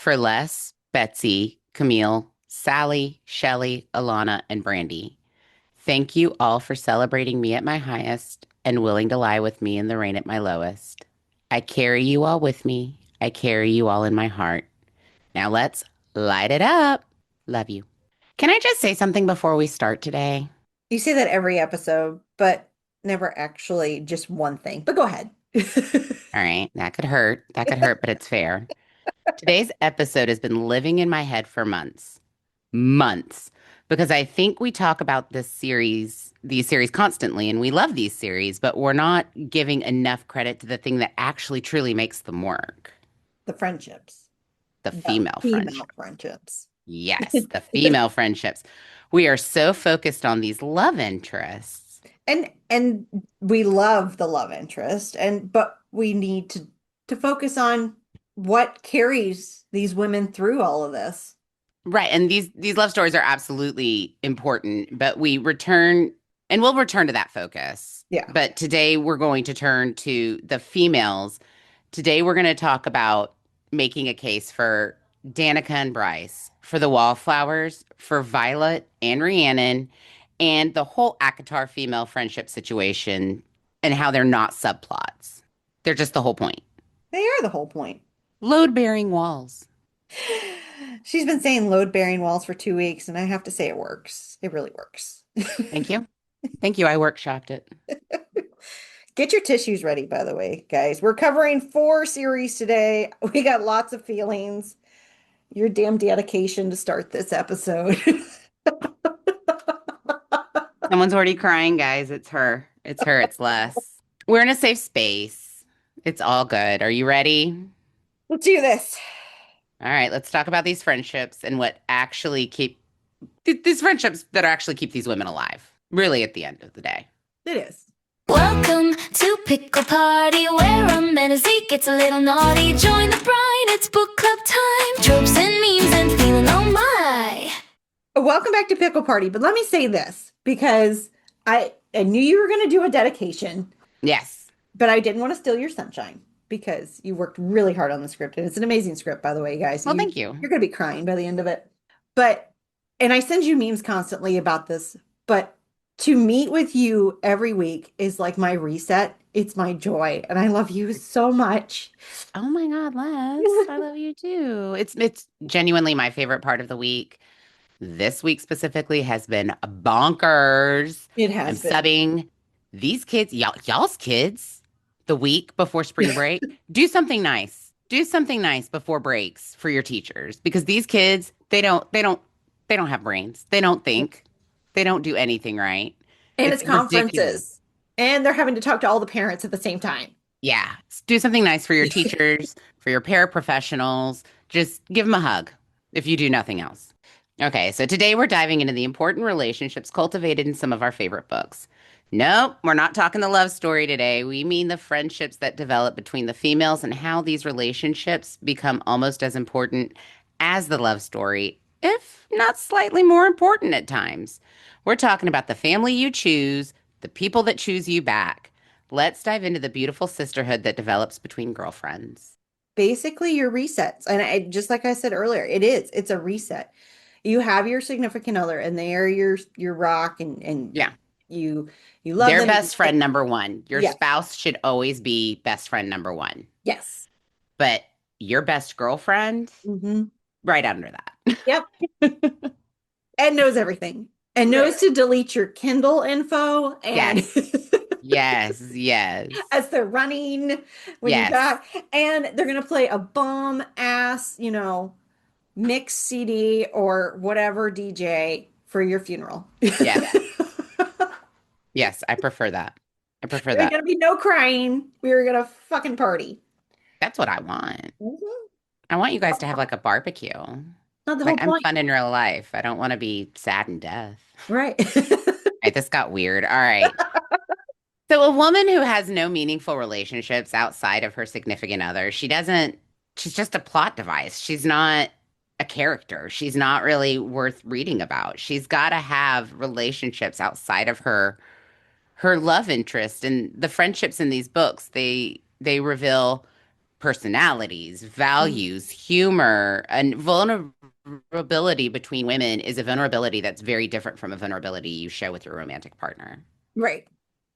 For Les, Betsy, Camille, Sally, Shelley, Alana, and Brandy. Thank you all for celebrating me at my highest and willing to lie with me in the rain at my lowest. I carry you all with me. I carry you all in my heart. Now let's light it up. Love you. Can I just say something before we start today? You say that every episode, but never actually just one thing. But go ahead. All right, that could hurt. That could hurt, but it's fair. Today's episode has been living in my head for months. Months. Because I think we talk about these series constantly, and we love these series, but we're not giving enough credit to the thing that actually truly makes them work. The friendships, The the female female friendship. friendships. Yes, the female friendships. We are so focused on these love interests. And we love the love interest, and but we need to focus on what carries these women through all of this. Right. And these love stories are absolutely important, but we return and we'll return to that focus. Yeah. But today we're going to turn to the females. Today we're going to talk about making a case for Danica and Bryce, for the Wallflowers, for Violet and Rhiannon, and the whole Akatar female friendship situation and how they're not subplots. They're just the whole point. They are the whole point. Load-bearing walls. She's been saying load-bearing walls for 2 weeks, and I have to say it works. It really works. Thank you. Thank you. I workshopped it. Get your tissues ready, by the way, guys. We're covering 4 series today. We got lots of feelings. Your damn dedication to start this episode. Someone's already crying, guys. It's her. It's her. It's less. We're in a safe space. It's all good. Are you ready? Let's do this. All right, let's talk about these friendships and what actually keep these friendships that actually keep these women alive. Really, at the end of the day. It is. Welcome to Pickle Party, where romantasy gets a little naughty. Join the bride, it's book club time. Tropes and memes and feeling oh my. Welcome back to Pickle Party. But let me say this because I knew you were going to do a dedication, Yes. but I didn't want to steal your sunshine because you worked really hard on the script. And it's an amazing script, by the way, guys. Well, thank you. You're going to be crying by the end of it. But, and I send you memes constantly about this, but to meet with you every week is like my reset. It's my joy. And I love you so much. Oh my God, Les. I love you too. It's genuinely my favorite part of the week. This week specifically has been bonkers. It I'm has been. subbing these kids, y'all's kids, the week before spring break. Do something nice. Do something nice before breaks for your teachers because these kids, they don't have brains. They don't think. They don't do anything right. And It's it's ridiculous. conferences. And they're having to talk to all the parents at the same time. Yeah. Do something nice for your teachers, for your paraprofessionals. Just give them a hug if you do nothing else. Okay, so today we're diving into the important relationships cultivated in some of our favorite books. Nope, we're not talking the love story today. We mean the friendships that develop between the females and how these relationships become almost as important as the love story, if not slightly more important at times. We're talking about the family you choose, the people that choose you back. Let's dive into the beautiful sisterhood that develops between girlfriends. Basically, your resets. And just like I said earlier, it is. It's a reset. You have your significant other and they are your rock and Yeah. you you love They're them. best friend number one. Your Yes. spouse should always be best friend number one. Yes. But your best girlfriend, Hmm. right under that. Yep. And knows everything. And knows to delete your Kindle info and Yes. Yes. Yes. as they're running when you Yes. got and they're gonna play a bomb ass, mix CD or whatever DJ for your funeral. Yes. Yes. I prefer that. I prefer There's that. gonna be no crying. We're gonna fucking party. That's what I want. Mhm. I want you guys to have like a barbecue. Not the whole Like I'm point. fun in real life. I don't want to be sad in death. Right. Right, this got weird. All right. So a woman who has no meaningful relationships outside of her significant other, she's just a plot device. She's not a character. She's not really worth reading about. She's got to have relationships outside of her love interest and the friendships in these books. They reveal personalities, Mhm. values, humor, and vulnerability between women is a vulnerability that's very different from a vulnerability you show with your romantic partner. Right.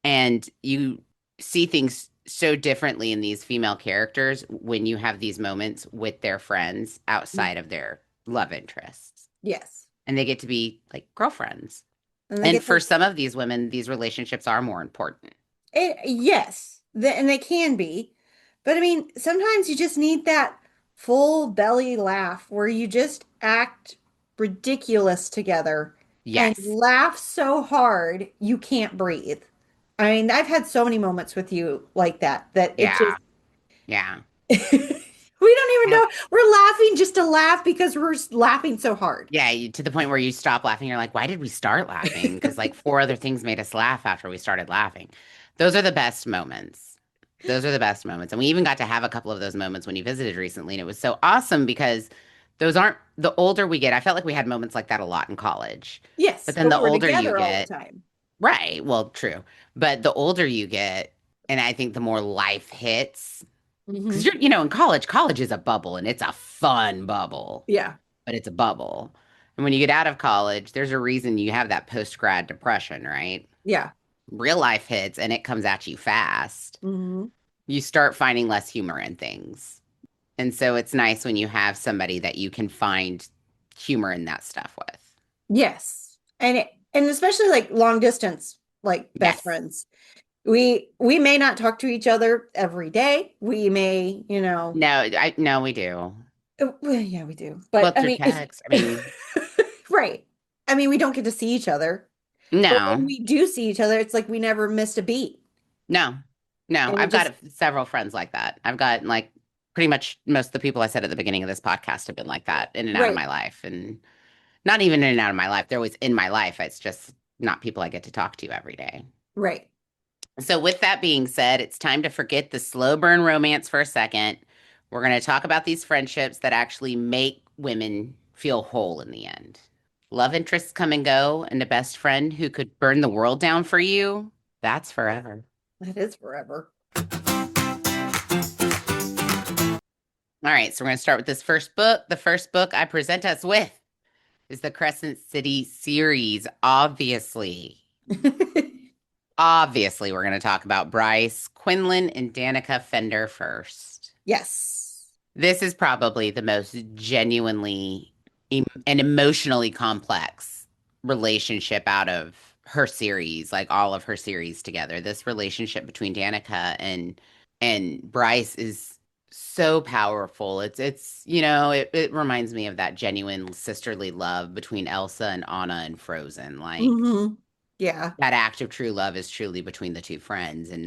And you see things so differently in these female characters when you have these moments with their friends outside of their love interests. Yes. And they get to be like girlfriends. And they And get for to, some of these women, these relationships are more important. yes, and they can be. But I mean, sometimes you just need that full belly laugh where you just act ridiculous together and Yes. laugh so hard you can't breathe. I mean, I've had so many moments with you like that that it Yeah. just Yeah. we don't even I- know we're laughing just to laugh because we're laughing so hard. Yeah. To the point where you stop laughing. You're like, why did we start laughing? Because like four other things made us laugh after we started laughing. Those are the best moments. Those are the best moments. And we even got to have a couple of those moments when you visited recently. And it was so awesome because those aren't the older we get. I felt like we had moments like that a lot in college. Yes, But then but the we were older you together all the get, time. right. Well, true. But the older you get, and I think the more life hits, because Hmm. in college is a bubble and it's a fun bubble, Yeah. but it's a bubble. And when you get out of college, there's a reason you have that post-grad depression, right? Yeah. Real life hits and it comes at you fast. Hmm. You start finding less humor in things. And so it's nice when you have somebody that you can find humor in that stuff with. Yes. And especially like long distance, like best Yes. friends. We may not talk to each other every day. We may, No, we do. well, yeah, we do. Well, But I through mean, text. I mean, right. I mean, we don't get to see each other. But when no, we do see each other, it's like we never missed a beat. no, no. And it I've got just several friends like that. I've got like pretty much most of the people I said at the beginning of this podcast have been like that in and out of right, my life. And not even in and out of my life. They're always in my life. It's just not people I get to talk to every day. right. So, with that being said, it's time to forget the slow burn romance for a second. We're going to talk about these friendships that actually make women feel whole in the end. Love interests come and go, and a best friend who could burn the world down for you, that's forever. That is forever. All right, so we're going to start with this first book. The first book I present us with is the Crescent City series, obviously. Obviously, we're going to talk about Bryce, Quinlan, and Danica Fender first. Yes. This is probably the most genuinely and emotionally complex relationship out of her series, like all of her series together. This relationship between Danica and Bryce is so powerful. It reminds me of that genuine sisterly love between Elsa and Anna and Frozen. Like Hmm. Yeah. that act of true love is truly between the two friends and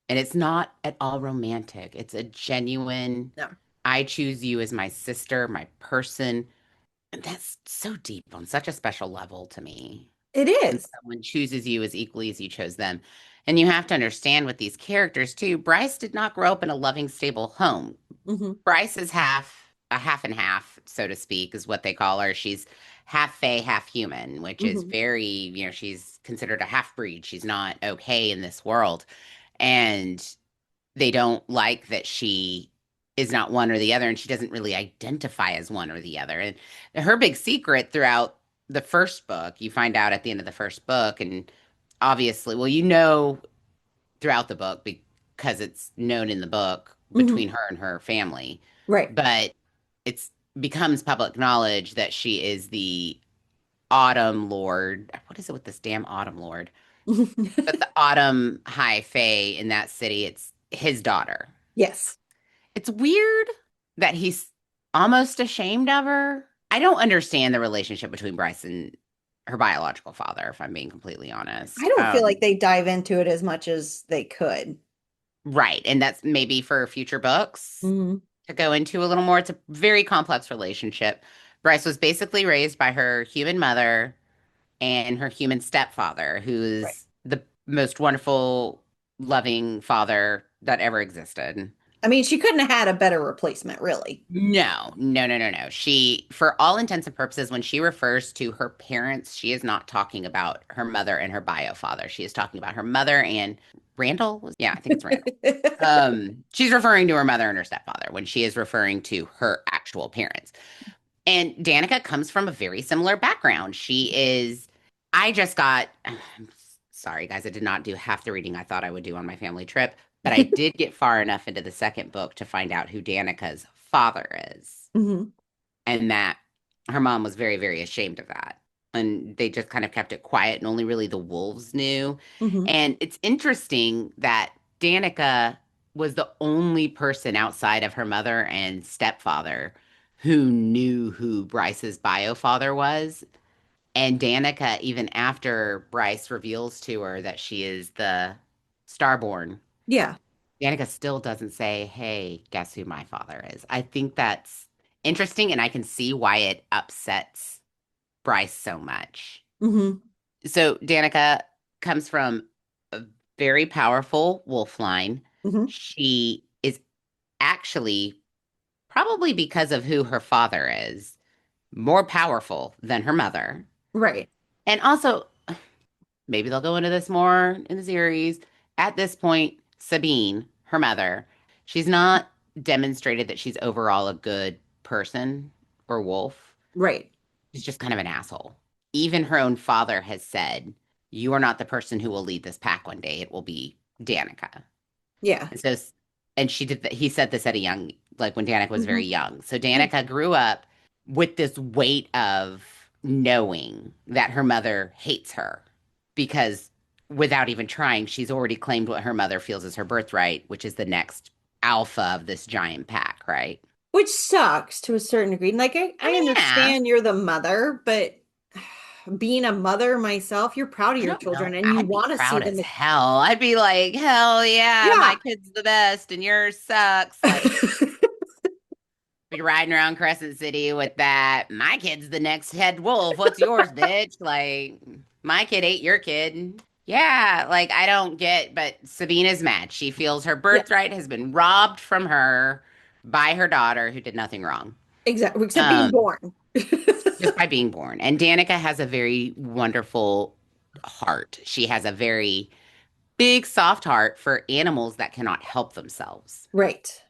it's not at all romantic. It's a genuine, No. I choose you as my sister, my person. And that's so deep on such a special level to me. It When is. someone chooses you as equally as you chose them. And you have to understand with these characters too, Bryce did not grow up in a loving, stable home. Hmm. Bryce is a half and half, so to speak, is what they call her. She's half fae, half human, which is Hmm. very, she's considered a half breed. She's not okay in this world. And they don't like that she is not one or the other, and she doesn't really identify as one or the other. And her big secret throughout the first book, you find out at the end of the first book, and obviously, well, throughout the book because it's known in the book Hmm. between her and her family. Right. But it's becomes public knowledge that she is the Autumn Lord. What is it with this damn Autumn Lord? But the Autumn High Fae in that city, it's his daughter. Yes. It's weird that he's almost ashamed of her. I don't understand the relationship between Bryce and her biological father, if I'm being completely I honest. don't feel like they dive into it as much as they could. Right. And that's maybe for future books Hmm. to go into a little more. It's a very complex relationship. Bryce was basically raised by her human mother and her human stepfather, Right. who's the most wonderful, loving father that ever existed. I mean, she couldn't have had a better replacement, really. No, no, no, no, no. She, for all intents and purposes, when she refers to her parents, she is not talking about her mother and her bio father. She is talking about her mother and Randall. Yeah, I think it's Randall. She's referring to her mother and her stepfather when she is referring to her actual parents. And Danica comes from a very similar background. She is, I just got, sorry guys, I did not do half the reading I thought I would do on my family trip, but I did get far enough into the second book to find out who Danica's father is. Mhm. And that her mom was very, very ashamed of that. And they just kind of kept it quiet, and only really the wolves knew. Mhm. And it's interesting that Danica was the only person outside of her mother and stepfather who knew who Bryce's bio father was. And Danica, even after Bryce reveals to her that she is the Starborn, Yeah. Danica still doesn't say, "Hey, guess who my father is?" I think that's interesting, and I can see why it upsets Bryce so much. Mhm. So Danica comes from a very powerful wolf line. Mhm. She is actually, probably because of who her father is, more powerful than her mother. Right. And also, maybe they'll go into this more in the series. At this point, Sabine, her mother, she's not demonstrated that she's overall a good person or wolf. Right. She's just kind of an asshole. Even her own father has said, "You are not the person who will lead this pack one day. It will be Danica." Yeah. And so, and she did that. He said this at a young, like when Danica was very Mhm. young. So Danica grew up with this weight of knowing that her mother hates her because without even trying, she's already claimed what her mother feels is her birthright, which is the next alpha of this giant pack, right? Which sucks to a certain degree. Like I I mean, yeah, understand you're the mother, but being a mother myself, you're proud of I your don't know. children and you I'd be want to see proud them. as hell. I'd be like, hell yeah, Yeah. my kid's the best and yours sucks. Like, be riding around Crescent City with that. My kid's the next head wolf. What's yours, bitch? Like, my kid ate your kid. Yeah, like I don't get, but Sabina's mad. She feels her Yeah. birthright has been robbed from her by her daughter who did nothing wrong. Exactly. Except being Um, born. just by being born. And Danica has a very wonderful heart. She has a very big, soft heart for animals that cannot help themselves. Right.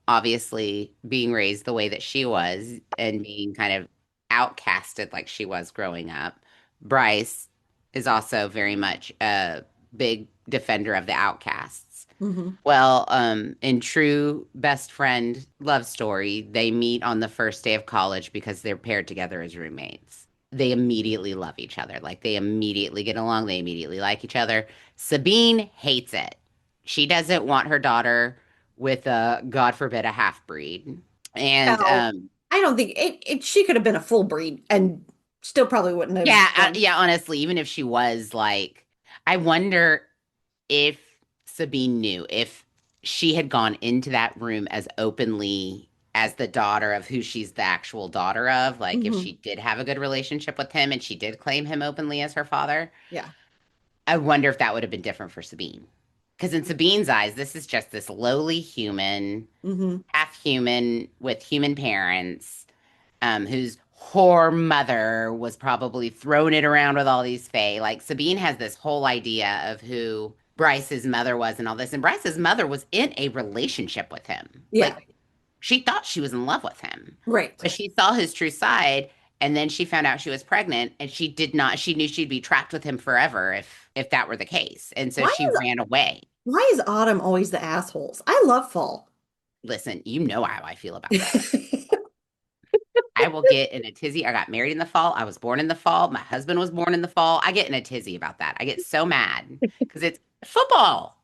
Obviously, being raised the way that she was and being kind of outcasted like she was growing up, Bryce is also very much a big defender of the outcasts. Hmm. Well, in true best friend love story, they meet on the first day of college because they're paired together as roommates. They immediately love each other. Like they immediately get along. They immediately like each other. Sabine hates it. She doesn't want her daughter with a, God forbid, a half breed. And Well, I don't think it she could have been a full breed and still probably wouldn't have yeah, done. yeah, honestly, even if she was like, I wonder if Sabine knew, if she had gone into that room as openly as the daughter of who she's the actual daughter of, like if Hmm. she did have a good relationship with him and she did claim him openly as her father, Yeah. I wonder if that would have been different for Sabine. Because in Sabine's eyes, this is just this lowly human, Hmm. half human with human parents, whose whore mother was probably throwing it around with all these fae. Like Sabine has this whole idea of who Bryce's mother was and all this. And Bryce's mother was in a relationship with him. Yeah. Like she thought she was in love with him, Right. but she saw his true side. And then she found out she was pregnant and she did not, she knew she'd be trapped with him forever if that were the case. And so Why she is ran away. why is Autumn always the assholes? I love fall. Listen, you know how I feel about that. I will get in a tizzy. I got married in the fall. I was born in the fall. My husband was born in the fall. I get in a tizzy about that. I get so mad because it's football.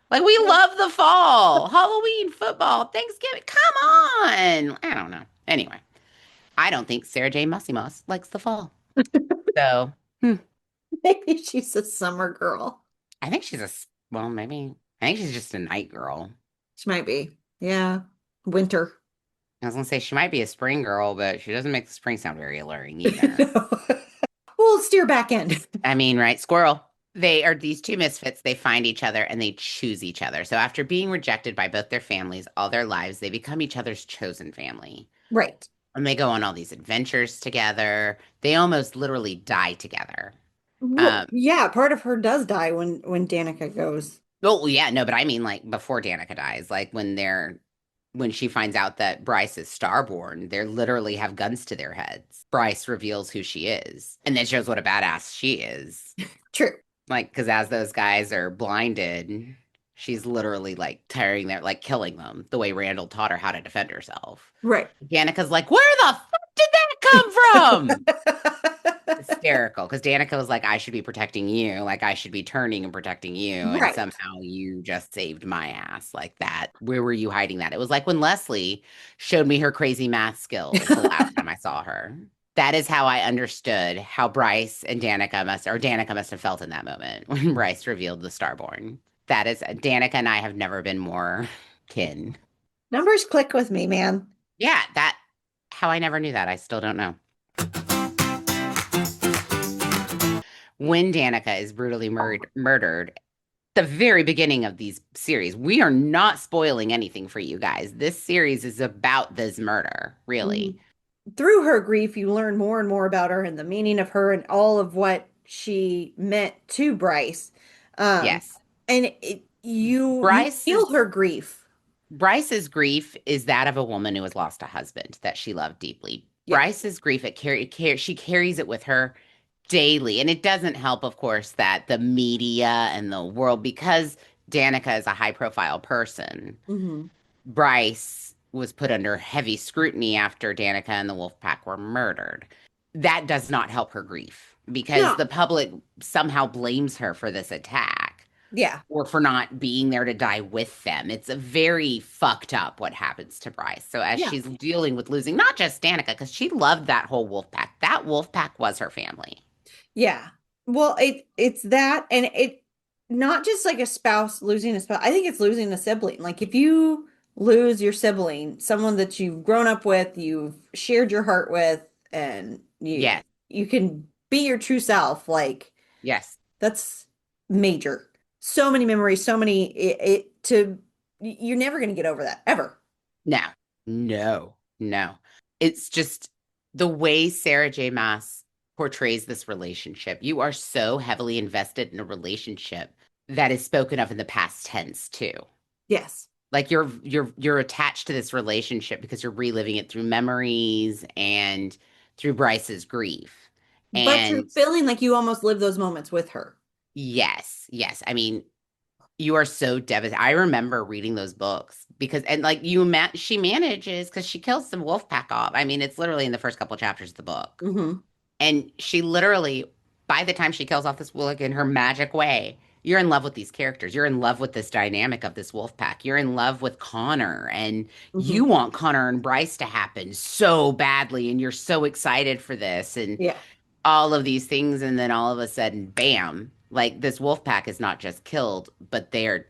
Like we love the fall, Halloween, football, Thanksgiving. Come on. I don't know. Anyway, I don't think Sarah J. Mussymoss likes the fall. So Maybe she's a summer girl. I think well, maybe, I think she's just a night girl. She might be. Yeah. Winter. I was going to say she might be a spring girl, but she doesn't make the spring sound very alluring either. We'll steer back in. I mean, right? Squirrel. They are these two misfits. They find each other and they choose each other. So after being rejected by both their families all their lives, they become each other's chosen family. Right. And they go on all these adventures together. They almost literally die together. Well, Um, yeah, part of her does die when Danica goes. oh yeah, no, but I mean like before Danica dies, like when she finds out that Bryce is starborn, they literally have guns to their heads. Bryce reveals who she is and then shows what a badass she is. True. Like, because as those guys are blinded, she's literally like tearing their, like killing them the way Randall taught her how to defend herself. Right. Danica's like, where the fuck did that come from? Hysterical. Because Danica was like, I should be protecting you. Like, I should be turning and protecting you. And Right. somehow you just saved my ass like that. Where were you hiding that? It was like when Leslie showed me her crazy math skills the last time I saw her. That is how I understood how Bryce and Danica must have felt in that moment when Bryce revealed the Starborn. That is, Danica and I have never been more kin. Numbers click with me, man. Yeah, how I never knew that. I still don't know. When Danica is brutally murdered, the very beginning of these series, we are not spoiling anything for you guys. This series is about this murder, really. Through her grief, you learn more and more about her and the meaning of her and all of what she meant to Bryce. Yes. And you feel Bryce's her grief. Bryce's grief is that of a woman who has lost a husband that she loved deeply. Yeah. Bryce's grief, she carries it with her daily. And it doesn't help, of course, that the media and the world, because Danica is a high profile person, Mm-hmm. Bryce was put under heavy scrutiny after Danica and the Wolfpack were murdered. That does not help her grief because No. the public somehow blames her for this attack Yeah. or for not being there to die with them. It's a very fucked up what happens to Bryce. So as Yeah. she's dealing with losing not just Danica, because she loved that whole Wolfpack. That Wolfpack was her family. Yeah. Well, it's that, and it not just like a spouse losing a spouse. I think it's losing a sibling. Like if you lose your sibling, someone that you've grown up with, you've shared your heart with, and Yes. you can be your true self, like Yes. that's major. So many memories, so many you're never going to get over that ever. No. No. No. It's just the way Sarah J. Maas portrays this relationship. You are so heavily invested in a relationship that is spoken of in the past tense too. Yes. Like you're attached to this relationship because you're reliving it through memories and through Bryce's grief. But you're And feeling like you almost live those moments with her. yes, yes. I mean, you are so devastated. I remember reading those books because, and like she manages because she kills some wolf pack off. I mean, it's literally in the first couple chapters of the book. Mm-hmm. And she literally, by the time she kills off this wolf in her magic way, you're in love with these characters. You're in love with this dynamic of this wolf pack. You're in love with Connor, and Mm-hmm. you want Connor and Bryce to happen so badly, and you're so excited for this, and Yeah. all of these things. And then all of a sudden, bam, like this wolf pack is not just killed, but they're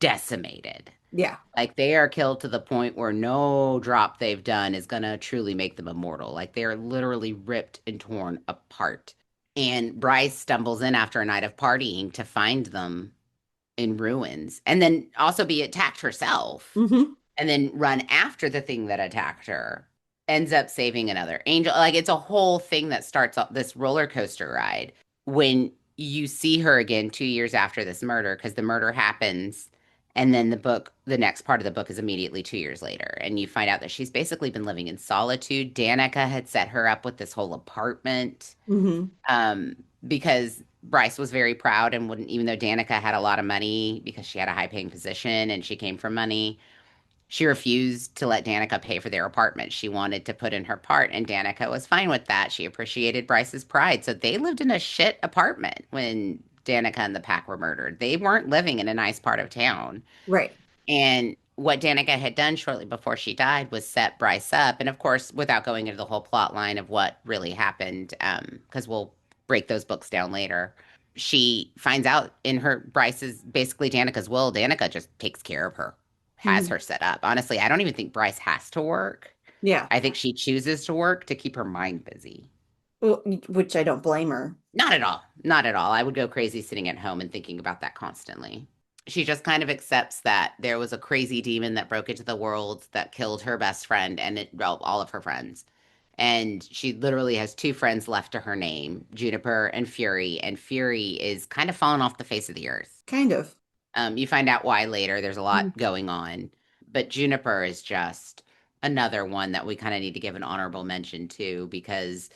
decimated. Yeah. Like they are killed to the point where no drop they've done is gonna truly make them immortal. Like they are literally ripped and torn apart. And Bryce stumbles in after a night of partying to find them in ruins and then also be attacked herself Mm-hmm. and then run after the thing that attacked her. Ends up saving another angel. Like it's a whole thing that starts up this roller coaster ride when you see her again 2 years after this murder, because the murder happens. And then the next part of the book is immediately 2 years later. And you find out that she's basically been living in solitude. Danica had set her up with this whole apartment Mm-hmm. because Bryce was very proud and wouldn't, even though Danica had a lot of money because she had a high paying position and she came from money, she refused to let Danica pay for their apartment. She wanted to put in her part, and Danica was fine with that. She appreciated Bryce's pride. So they lived in a shit apartment when Danica and the pack were murdered. They weren't living in a nice part of town. Right. And what Danica had done shortly before she died was set Bryce up. And of course, without going into the whole plot line of what really happened, because we'll break those books down later, she finds out in her Bryce's basically Danica's will, Danica just takes care of her, has Mhm. her set up. Honestly, I don't even think Bryce has to work. Yeah. I think she chooses to work to keep her mind busy. which I don't blame her. Not at all. Not at all. I would go crazy sitting at home and thinking about that constantly. She just kind of accepts that there was a crazy demon that broke into the world that killed her best friend and well, all of her friends. And she literally has two friends left to her name, Juniper and Fury. And Fury is kind of fallen off the face of the earth. Kind of. You find out why later. There's a Mm. lot going on. But Juniper is just another one that we kind of need to give an honorable mention to because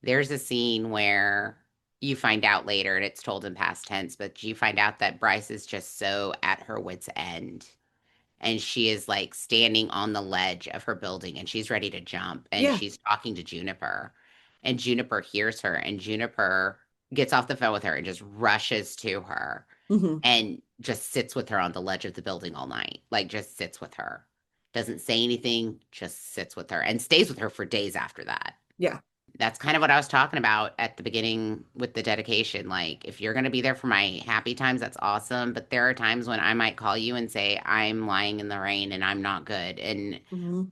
there's a scene where you find out later, and it's told in past tense, but you find out that Bryce is just so at her wit's end. And she is like standing on the ledge of her building and she's ready to jump. And Yeah. she's talking to Juniper. And Juniper hears her. And Juniper gets off the phone with her and just rushes to her Hmm. and just sits with her on the ledge of the building all night. Like, just sits with her. Doesn't say anything, just sits with her and stays with her for days after that. Yeah. That's kind of what I was talking about at the beginning with the dedication. Like, if you're going to be there for my happy times, that's awesome. But there are times when I might call you and say, I'm lying in the rain and I'm not good. And Hmm.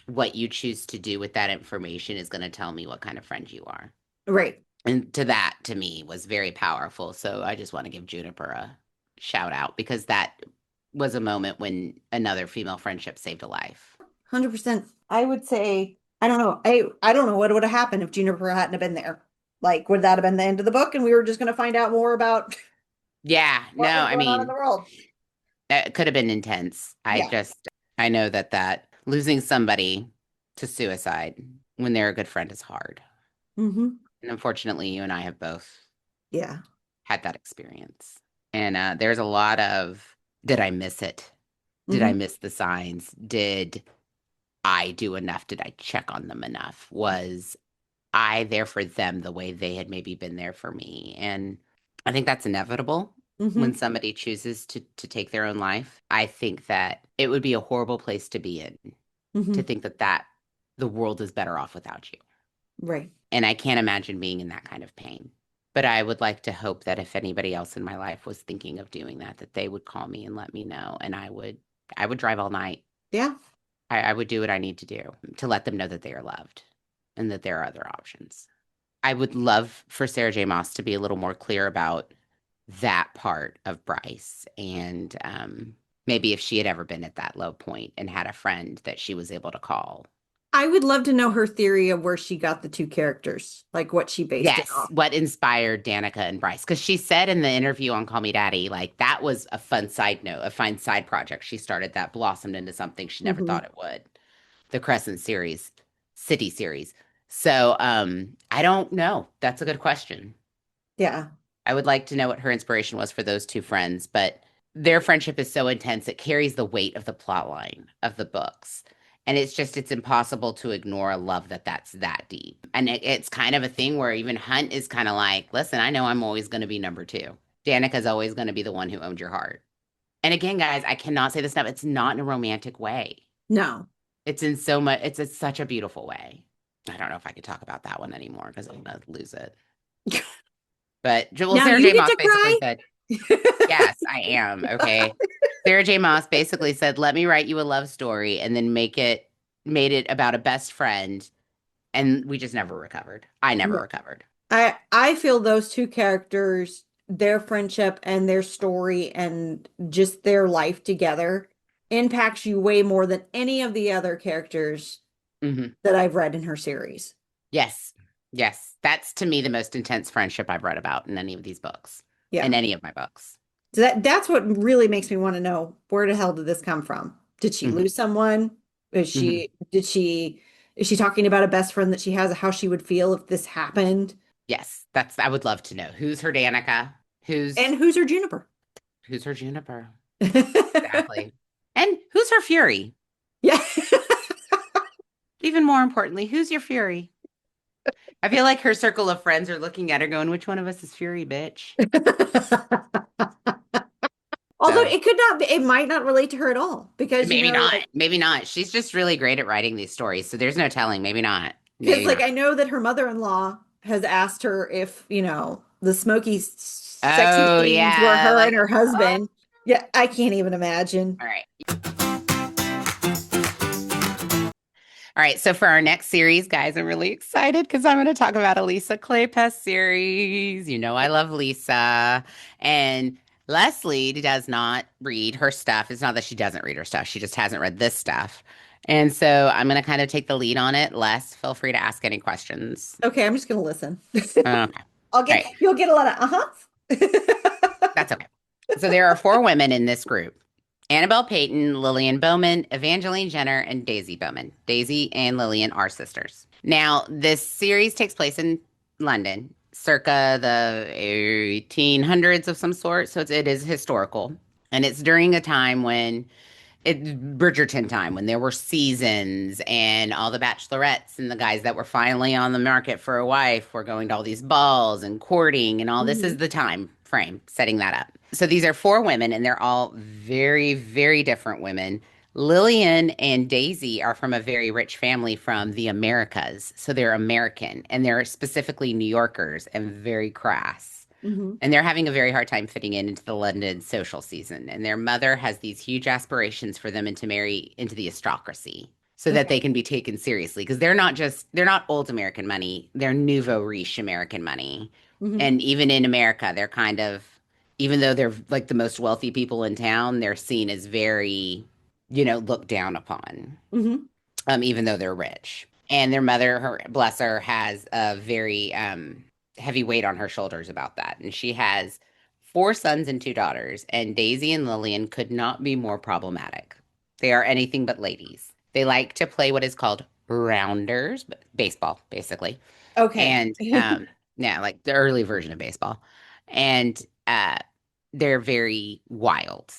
what you choose to do with that information is going to tell me what kind of friend you are. Right. And that to me was very powerful. So I just want to give Juniper a shout out because that was a moment when another female friendship saved a life. 100%. I would say, I don't know. I don't know what would have happened if Juniper hadn't have been there. Like, would that have been the end of the book and we were just going to find out more about Yeah, what no, was I going on in the mean, world? it could have been intense. Yeah. I know that losing somebody to suicide when they're a good friend is hard. Hmm. And unfortunately, you and I have both Yeah. had that experience. And there's a lot of, did I miss it? Did I Mhm. miss the signs? Did I do enough? Did I check on them enough? Was I there for them the way they had maybe been there for me? And I think that's inevitable when Hmm. somebody chooses to take their own life. I think that it would be a horrible place to be in, Hmm. to think that the world is better off without you. Right. And I can't imagine being in that kind of pain. But I would like to hope that if anybody else in my life was thinking of doing that they would call me and let me know. And I would drive all night. Yeah. I would do what I need to do to let them know that they are loved and that there are other options. I would love for Sarah J. Maas to be a little more clear about that part of Bryce and maybe if she had ever been at that low point and had a friend that she was able to call. I would love to know her theory of where she got the two characters, like what she based it Yes, off. what inspired Danica and Bryce? Because she said in the interview on Call Me Daddy, like that was a fun side note, a fun side project. She started that blossomed into something she never Hmm. thought it would. The Crescent series, City series. So I don't know. That's a good question. Yeah. I would like to know what her inspiration was for those two friends, but their friendship is so intense it carries the weight of the plot line of the books. And it's impossible to ignore a love that's that deep. And it's kind of a thing where even Hunt is kind of like, listen, I know I'm always going to be number two. Danica's always going to be the one who owned your heart. And again, guys, I cannot say this enough. It's not in a romantic way. No. It's in so much, it's such a beautiful way. I don't know if I could talk about that one anymore because I'm going to lose it. But well, Now Sarah you J. get Maas to basically cry. said, yes, I am. Okay. Sarah J. Maas basically said, let me write you a love story and then made it about a best friend. And we just never recovered. I never No. recovered. I feel those two characters, their friendship and their story and just their life together impacts you way more than any of the other characters Hmm. that I've read in her series. Yes. Yes. That's to me the most intense friendship I've read about in any of these books, in Yeah. any of my books. So that's what really makes me want to know, where the hell did this come from? Did she Hmm. lose someone? Hmm. Is she talking about a best friend that she has, how she would feel if this happened? Yes. I would love to know who's her Danica, And who's her Juniper? who's her Juniper. Exactly. And who's her Fury? Yeah. Even more importantly, who's your Fury? I feel like her circle of friends are looking at her going, which one of us is Fury, bitch? Although So it could not be, it might not relate to her at all because maybe not. like Maybe not. She's just really great at writing these stories. So there's no telling. Maybe not. because Maybe like not. I know that her mother-in-law has asked her if, the smoky sexy Oh, scenes were yeah. her and Like, her oh, husband. Yeah, I can't even imagine. all right. All right, so for our next series, guys, I'm really excited because I'm going to talk about a Lisa Kleypas series. You know, I love Lisa. And Leslie does not read her stuff. It's not that she doesn't read her stuff, she just hasn't read this stuff. And so I'm going to kind of take the lead on it. Les, feel free to ask any questions. Okay, I'm just gonna listen. Okay. All right, You'll get a lot of uh-huh. that's okay. So there are four women in this group. Annabelle Payton, Lillian Bowman, Evangeline Jenner, and Daisy Bowman. Daisy and Lillian are sisters. Now, this series takes place in London, circa the 1800s of some sort. So it is historical. And it's during a time when Bridgerton time, when there were seasons and all the bachelorettes and the guys that were finally on the market for a wife were going to all these balls and courting and all. This is Mhm. the time frame setting that up. So these are four women and they're all very, very different women. Lillian and Daisy are from a very rich family from the Americas. So they're American and they're specifically New Yorkers and very crass. Mhm. And they're having a very hard time fitting in into the London social season. And their mother has these huge aspirations for them and to marry into the aristocracy so that Okay. they can be taken seriously. Because they're not old American money, they're nouveau riche American money. Mhm. And even in America, they're kind of, even though they're like the most wealthy people in town, they're seen as very, looked down upon, Mhm. even though they're rich. And their mother, her bless her, has a very heavy weight on her shoulders about that. And she has four sons and two daughters. And Daisy and Lillian could not be more problematic. They are anything but ladies. They like to play what is called rounders, baseball, basically. Okay. And yeah, like the early version of baseball. And uh, they're very wild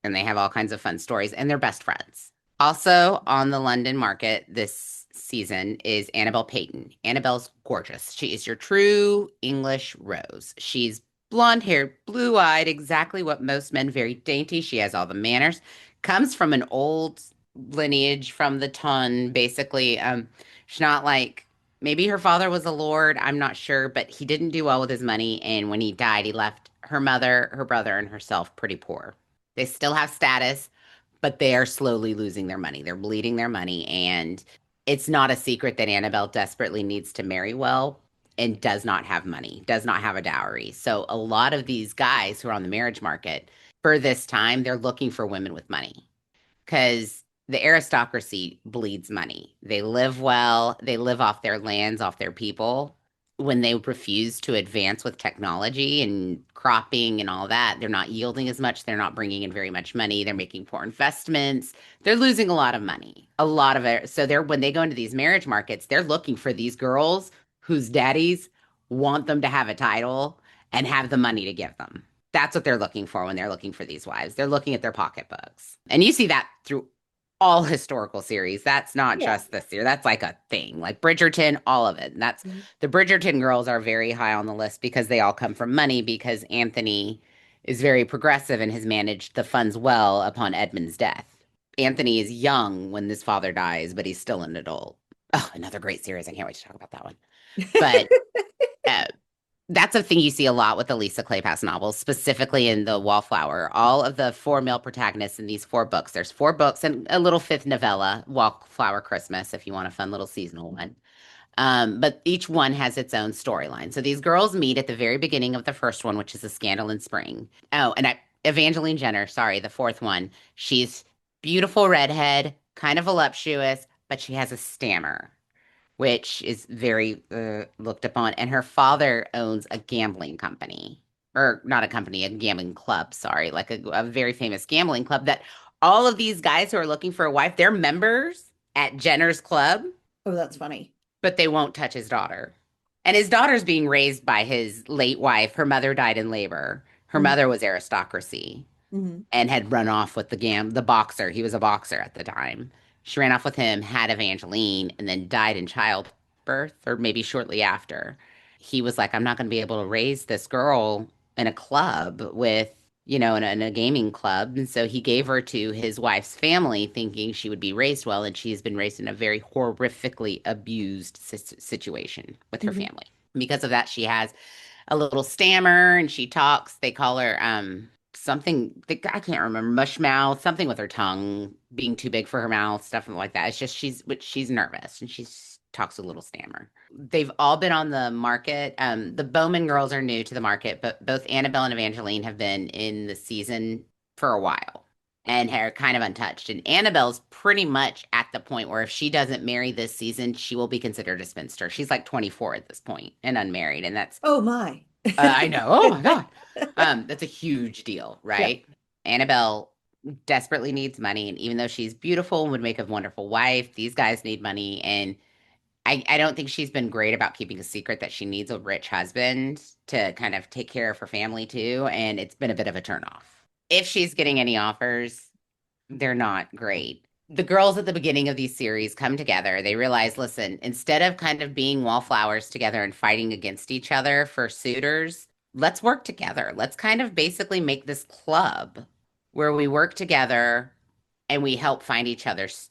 and they have all kinds of fun stories and they're best friends. Also on the London market this season is Annabelle Payton. Annabelle's gorgeous. She is your true English rose. She's blonde haired, blue eyed, exactly what most men, very dainty. She has all the manners. Comes from an old lineage from the ton, basically. She's not like maybe her father was a lord, I'm not sure, but he didn't do well with his money. And when he died, he left her mother, her brother, and herself pretty poor. They still have status, but they are slowly losing their money. They're bleeding their money. And it's not a secret that Annabelle desperately needs to marry well and does not have money, does not have a dowry. So a lot of these guys who are on the marriage market for this time, they're looking for women with money because the aristocracy bleeds money. They live well, they live off their lands, off their people. When they refuse to advance with technology and cropping and all that, they're not yielding as much. They're not bringing in very much money. They're making poor investments. They're losing a lot of money, a lot of it. So they're when they go into these marriage markets, they're looking for these girls whose daddies want them to have a title and have the money to give them. That's what they're looking for when they're looking for these wives. They're looking at their pocketbooks. And you see that through all historical series. That's not Yeah. just this year. That's like a thing. Like Bridgerton, all of it. And that's Mhm. the Bridgerton girls are very high on the list because they all come from money because Anthony is very progressive and has managed the funds well upon Edmund's death. Anthony is young when his father dies, but he's still an adult. Oh, another great series. I can't wait to talk about that one. But uh, that's a thing you see a lot with the Lisa Kleypas novels, specifically in the Wallflower. All of the four male protagonists in these four books. There's four books and a little fifth novella, Wallflower Christmas, if you want a fun little seasonal one. But each one has its own storyline. So these girls meet at the very beginning of the first one, which is a scandal in spring. Oh, and Evangeline Jenner, sorry, the fourth one. She's beautiful redhead, kind of voluptuous, but she has a stammer which is very looked upon. And her father owns a gambling company, or not a company, a gambling club, sorry, like a very famous gambling club that all of these guys who are looking for a wife, they're members at Jenner's club, Oh, that's funny. but they won't touch his daughter. And his daughter's being raised by his late wife. Her mother died in labor. Her Mhm. mother was aristocracy Mhm. and had run off with the boxer. He was a boxer at the time. She ran off with him, had Evangeline, and then died in childbirth, or maybe shortly after. He was like, I'm not going to be able to raise this girl in a club with, in a gaming club. And so he gave her to his wife's family, thinking she would be raised well. And she's been raised in a very horrifically abused situation with her Mhm. family. Because of that, she has a little stammer and she talks. They call her something, I can't remember, mush mouth, something with her tongue being too big for her mouth, stuff like that. It's just she's nervous and she talks a little stammer. They've all been on the market. The Bowman girls are new to the market, but both Annabelle and Evangeline have been in the season for a while and are kind of untouched. And Annabelle's pretty much at the point where if she doesn't marry this season, she will be considered a spinster. She's like 24 at this point and unmarried, and that's Oh my. I know. Oh my God. That's a huge deal, Yeah. right? Annabelle desperately needs money, and even though she's beautiful and would make a wonderful wife, these guys need money. And I don't think she's been great about keeping a secret that she needs a rich husband to kind of take care of her family too. And it's been a bit of a turnoff. If she's getting any offers, they're not great. The girls at the beginning of these series come together. They realize, listen, instead of kind of being wallflowers together and fighting against each other for suitors, let's work together. Let's kind of basically make this club where we work together and we help find each other's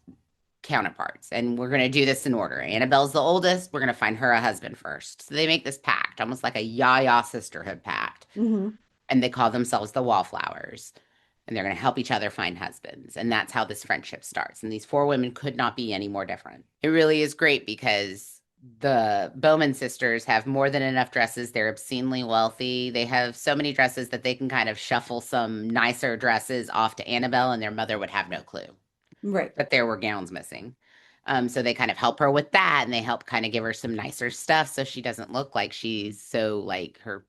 counterparts. And we're going to do this in order. Annabelle's the oldest. We're going to find her a husband first. So they make this pact, almost like a yaya sisterhood pact. Hmm. And they call themselves the Wallflowers. And they're going to help each other find husbands. And that's how this friendship starts. And these four women could not be any more different. It really is great because the Bowman sisters have more than enough dresses. They're obscenely wealthy. They have so many dresses that they can kind of shuffle some nicer dresses off to Annabelle, and their mother would have no clue Right. that there were gowns missing. So they kind of help her with that, and they help kind of give her some nicer stuff so she doesn't look like she's so like her,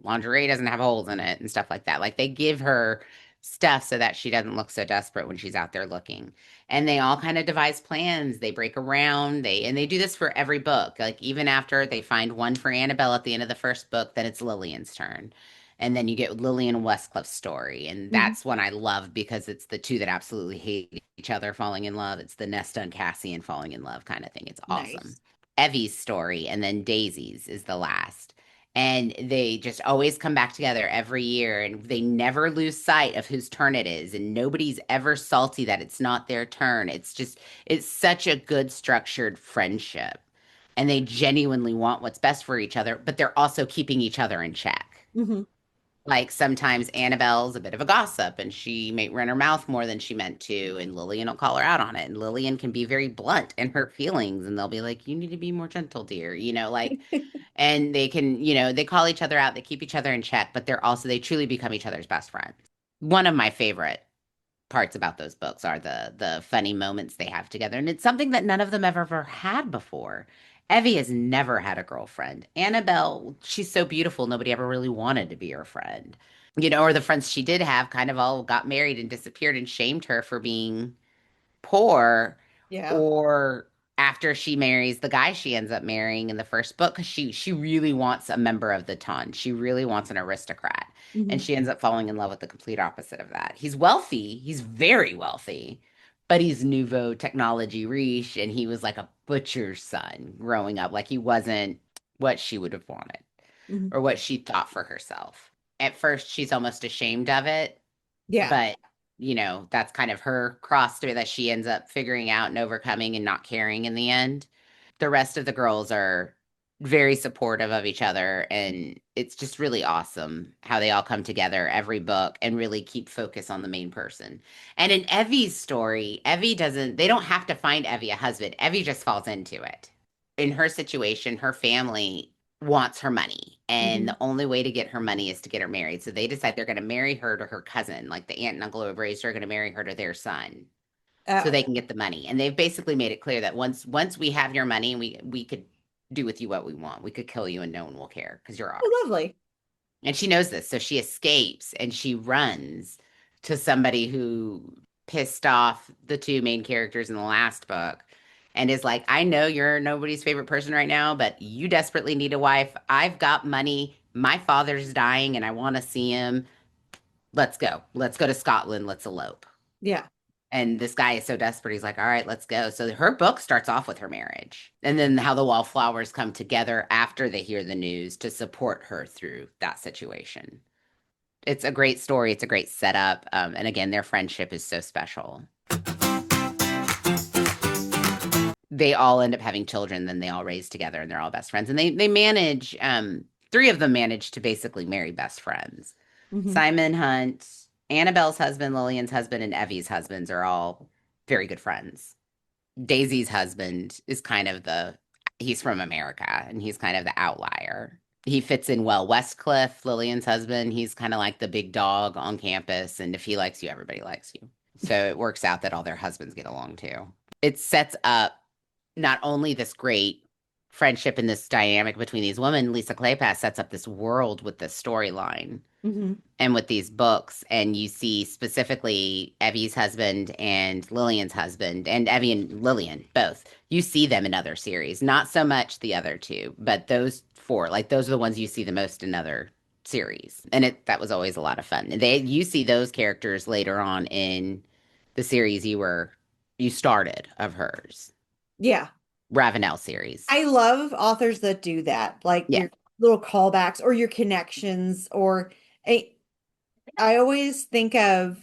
lingerie doesn't have holes in it and stuff like that. Like they give her stuff so that she doesn't look so desperate when she's out there looking. And they all kind of devise plans. They break around. They do this for every book. Like even after they find one for Annabelle at the end of the first book, then it's Lillian's turn. And then you get Lillian and Westcliffe's story. And Mhm. that's one I love because it's the two that absolutely hate each other falling in love. It's the Nesta and Cassian falling in love kind of thing. It's awesome. Nice. Evie's story and then Daisy's is the last. And they just always come back together every year and they never lose sight of whose turn it is. And nobody's ever salty that it's not their turn. It's such a good structured friendship. And they genuinely want what's best for each other, but they're also keeping each other in check. Hmm. Like sometimes Annabelle's a bit of a gossip and she may run her mouth more than she meant to, and Lillian will call her out on it. And Lillian can be very blunt in her feelings, and they'll be like, "You need to be more gentle, dear," like, and they can, they call each other out, they keep each other in check, but they truly become each other's best friends. One of my favorite parts about those books are the funny moments they have together, and it's something that none of them have ever had before. Evie has never had a girlfriend. Annabelle, she's so beautiful, nobody ever really wanted to be her friend. Or the friends she did have kind of all got married and disappeared and shamed her for being poor, Yeah. or after she marries the guy she ends up marrying in the first book, because she really wants a member of the ton. She really wants an aristocrat. Hmm. And she ends up falling in love with the complete opposite of that. He's wealthy, he's very wealthy, but he's nouveau technology riche, and he was like a butcher's son growing up. Like he wasn't what she would have wanted Hmm. or what she thought for herself. At first, she's almost ashamed of it, Yeah. but that's kind of her cross to that she ends up figuring out and overcoming and not caring in the end. The rest of the girls are very supportive of each other, and it's just really awesome how they all come together every book and really keep focus on the main person. And in Evie's story, they don't have to find Evie a husband. Evie just falls into it. In her situation, her family wants her money, and Hmm. the only way to get her money is to get her married. So they decide they're going to marry her to her cousin, like the aunt and uncle who have raised her, are going to marry her to their son so they Oh, can get the money. And they've basically made it clear that once we have your money, we could do with you what we want. We could kill you and no one will care because you're ours. oh, lovely. And she knows this, so she escapes and she runs to somebody who pissed off the two main characters in the last book and is like, I know you're nobody's favorite person right now, but you desperately need a wife. I've got money. My father's dying and I want to see him. Let's go. Let's go to Scotland. Let's elope. Yeah. And this guy is so desperate. He's like, all right, let's go. So her book starts off with her marriage and then how the Wallflowers come together after they hear the news to support her through that situation. It's a great story. It's a great setup. And again, their friendship is so special. They all end up having children, then they all raise together and they're all best friends. And they manage, three of them manage to basically marry best friends. Hmm. Simon Hunt, Annabelle's husband, Lillian's husband, and Evie's husbands are all very good friends. Daisy's husband is kind of he's from America and he's kind of the outlier. He fits in well. Westcliff, Lillian's husband, he's kind of like the big dog on campus. And if he likes you, everybody likes you. So it works out that all their husbands get along too. It sets up not only this great friendship and this dynamic between these women, Lisa Kleypas sets up this world with this storyline Hmm. and with these books. And you see specifically Evie's husband and Lillian's husband, and Evie and Lillian both. You see them in other series, not so much the other two, but those four, like those are the ones you see the most in other series. And that was always a lot of fun. You see those characters later on in the series you started of hers. Yeah. Ravenel series. I love authors that do that, like Yeah. your little callbacks or your connections, or a, I always think of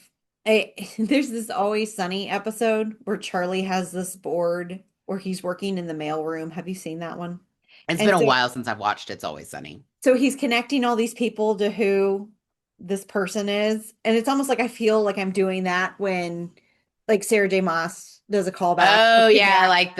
there's this Always Sunny episode where Charlie has this board where he's working in the mailroom. Have you seen that one? It's been And a so while since I've watched It's Always Sunny. so he's connecting all these people to who this person is. And it's almost like I feel like I'm doing that when like Sarah J. Maas does a callback. Oh yeah, like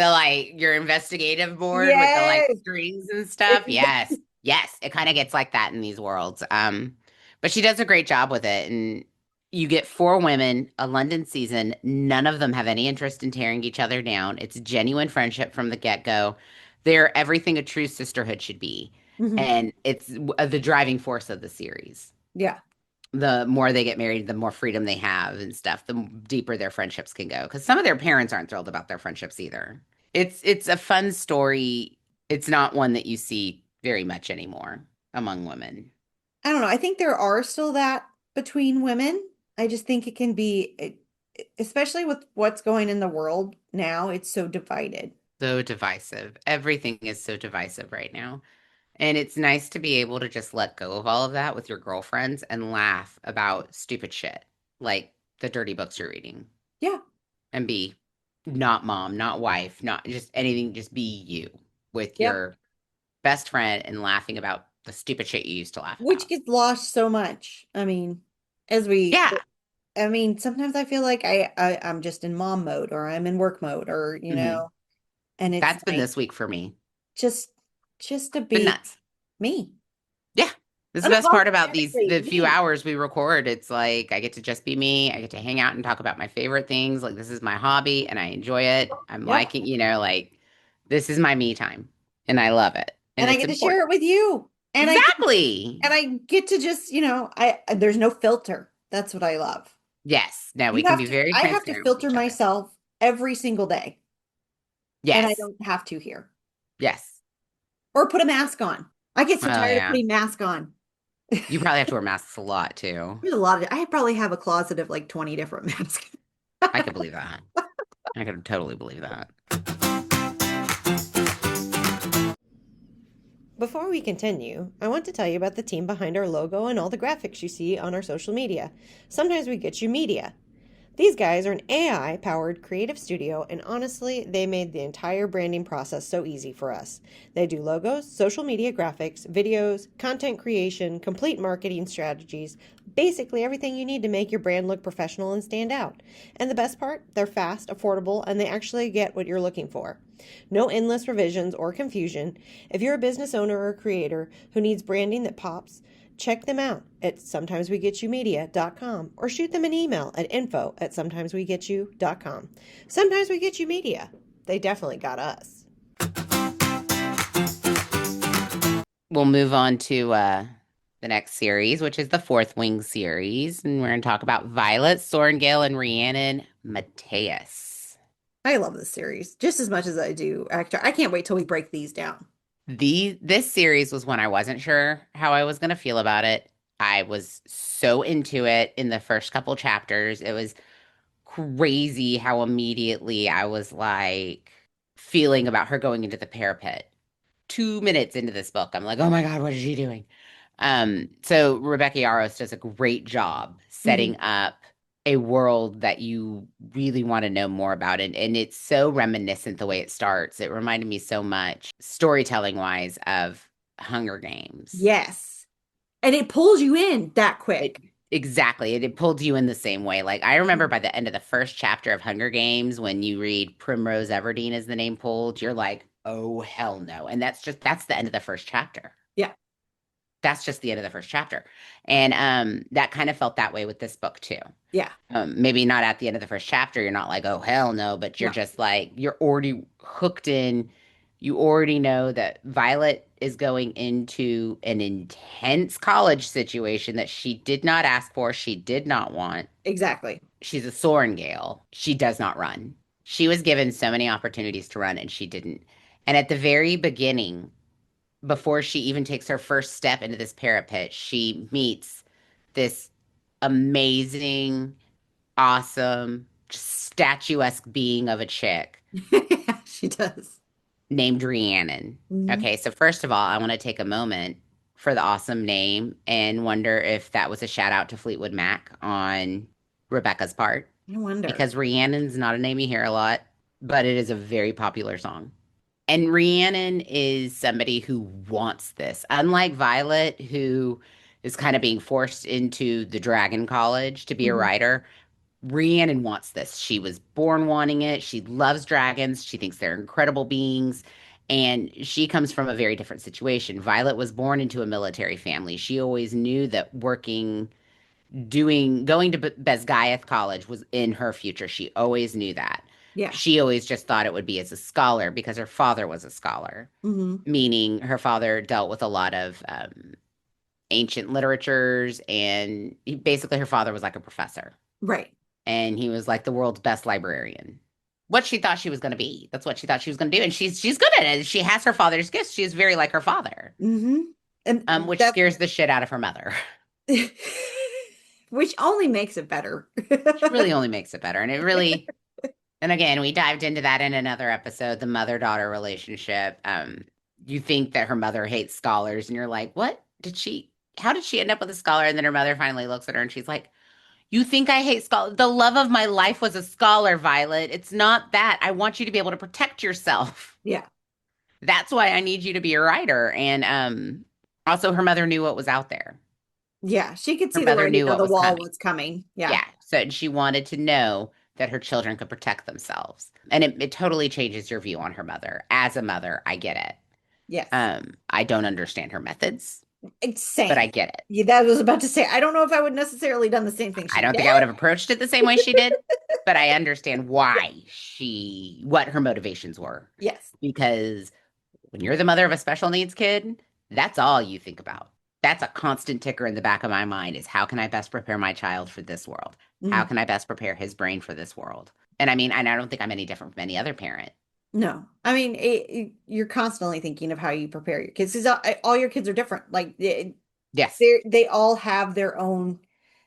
your investigative board with the like Yes. strings and stuff. Yes. Yes, it kind of gets like that in these worlds. But she does a great job with it, and you get four women, a London season. None of them have any interest in tearing each other down. It's genuine friendship from the get-go. They're everything a true sisterhood should be. Mhm. And it's the driving force of the series. Yeah. The more they get married, the more freedom they have and stuff, the deeper their friendships can go. Because some of their parents aren't thrilled about their friendships either. It's a fun story. It's not one that you see very much anymore among women. I don't know. I think there are still that between women. I just think it can be, especially with what's going in the world now, it's so divided. So divisive. Everything is so divisive right now. And it's nice to be able to just let go of all of that with your girlfriends and laugh about stupid shit like the dirty books you're reading Yeah. and be not mom, not wife, not just anything, just be you with Yep. your best friend and laughing about the stupid shit you used to laugh Which about. gets lost so much. I mean, as we, Yeah. I mean, sometimes I feel like I'm just in mom mode or I'm in work mode or, Hmm. and it's That's been nice this week for me. just to Been be nuts. me. Yeah. This is the best part about Unapologetically the few me. hours we record. It's like I get to just be me. I get to hang out and talk about my favorite things. Like this is my hobby and I enjoy it. I'm Yep. liking, like this is my me time and I love it. And And I it's get to share important. it with you. Exactly. And I get to just, there's no filter. That's what I love. Yes. Now we can be very I have to transparent with filter each other. myself every single day. And I Yes. don't have to here. Yes. Or put a mask on. I get so Oh tired of yeah. putting mask on. You probably have to wear masks a lot too. There's a lot of, I probably have a closet of like 20 different masks. I could believe that. I could totally believe that. Before we continue, I want to tell you about the team behind our logo and all the graphics you see on our social media. Sometimes we get you media. These guys are an AI powered creative studio, and honestly, they made the entire branding process so easy for us. They do logos, social media graphics, videos, content creation, complete marketing strategies, basically everything you need to make your brand look professional and stand out. And the best part, they're fast, affordable, and they actually get what you're looking for. No endless revisions or confusion. If you're a business owner or creator who needs branding that pops, check them out at sometimeswegetYoumedia.com or shoot them an email at info@sometimeswegetyou.com. Sometimes We Get You Media. They definitely got us. We'll move on to the next series, which is the Fourth Wing series. And we're going to talk about Violet, Sorengale, and Rhiannon Mateus. I love this series just as much as I do actor. I can't wait till we break these down. This series was one I wasn't sure how I was going to feel about it. I was so into it in the first couple chapters. It was crazy how immediately I was like feeling about her going into the parapet. 2 minutes into this book, I'm like, oh my God, what is she doing? So Rebecca Yarros does a great job setting up a world that you really want to know more about. And it's so reminiscent the way it starts. It reminded me so much, storytelling wise, of Hunger Games. Yes. And it pulls you in that It quick. exactly. It pulled you in the same way. Like I remember by the end of the first chapter of Hunger Games, when you read Primrose Everdeen as the name pulled, you're like, oh hell no. And that's the end of the first chapter. Yeah. That's just the end of the first chapter. And that kind of felt that way with this book too. Yeah. Maybe not at the end of the first chapter, you're not like, oh hell no, but you're No. just like you're already hooked in. You already know that Violet is going into an intense college situation that she did not ask for, she did not want. Exactly. She's a Sorengale. She does not run. She was given so many opportunities to run and she didn't. And at the very beginning, before she even takes her first step into this parapet, she meets this amazing, awesome, statuesque being of a chick Yeah, she does. named Rhiannon. Mhm. Okay, so first of all, I want to take a moment for the awesome name and wonder if that was a shout out to Fleetwood Mac on Rebecca's part, I wonder. because Rhiannon's not a name you hear a lot, but it is a very popular song. And Rhiannon is somebody who wants this. Unlike Violet, who is kind of being forced into the Dragon College to be a Mhm. writer, Rhiannon wants this. She was born wanting it. She loves dragons. She thinks they're incredible beings. And she comes from a very different situation. Violet was born into a military family. She always knew that going to Besgaiath College was in her future. She always knew that. Yeah. She always just thought it would be as a scholar because her father was a scholar, Hmm. meaning her father dealt with a lot of ancient literatures, and basically her father was like a professor, Right. and he was like the world's best librarian. What she thought she was going to be. That's what she thought she was going to do, and she's good at it. She has her father's gifts. She is very like her father, Hmm. And which that, scares the shit out of her mother. which only makes it better. Which really only makes it better, and it really. And again, we dived into that in another episode, the mother-daughter relationship. You think that her mother hates scholars, and you're like, how did she end up with a scholar? And then her mother finally looks at her and she's like, you think I hate scholars? The love of my life was a scholar, Violet. It's not that. I want you to be able to protect yourself. Yeah. That's why I need you to be a writer. And also her mother knew what was out there. Yeah. She could Her see the mother writing knew on what the was wall coming. was coming. Yeah. Yeah. So she wanted to know that her children could protect themselves. And it totally changes your view on her mother. As a mother, I get it. Yes. I don't understand her methods, It's but I same. get it. Yeah, that was about to say. I don't know if I would necessarily done the same thing I she don't did. think I would have approached it the same way she did, but I understand Yeah. what her motivations were. Yes. Because when you're the mother of a special needs kid, that's all you think about. That's a constant ticker in the back of my mind is how can I best prepare my child for this world? How Mhm. can I best prepare his brain for this world? And I mean, and I don't think I'm any different from any other parent. No, I mean, you're constantly thinking of how you prepare your kids. 'Cause all your kids are different. Like Yes. they all have their own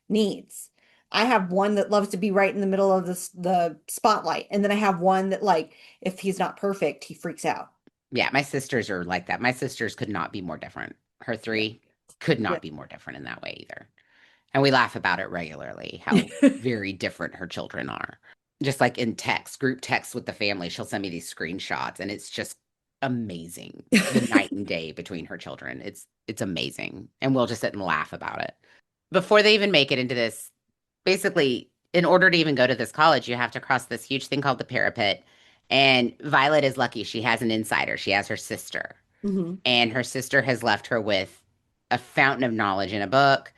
needs. I have one that loves to be right in the middle of the spotlight, and then I have one that like if he's not perfect, he freaks out. Yeah, my sisters are like that. My sisters could not be more different. Her three could Yeah. not be more different in that way either. And we laugh about it regularly, how very different her children are. Just like in text, group text with the family, she'll send me these screenshots and it's just amazing. The night and day between her children. It's amazing. And we'll just sit and laugh about it. Before they even make it into this, basically, in order to even go to this college, you have to cross this huge thing called the parapet. And Violet is lucky. She has an insider. She has her sister. Hmm. And her sister has left her with a fountain of knowledge in a book,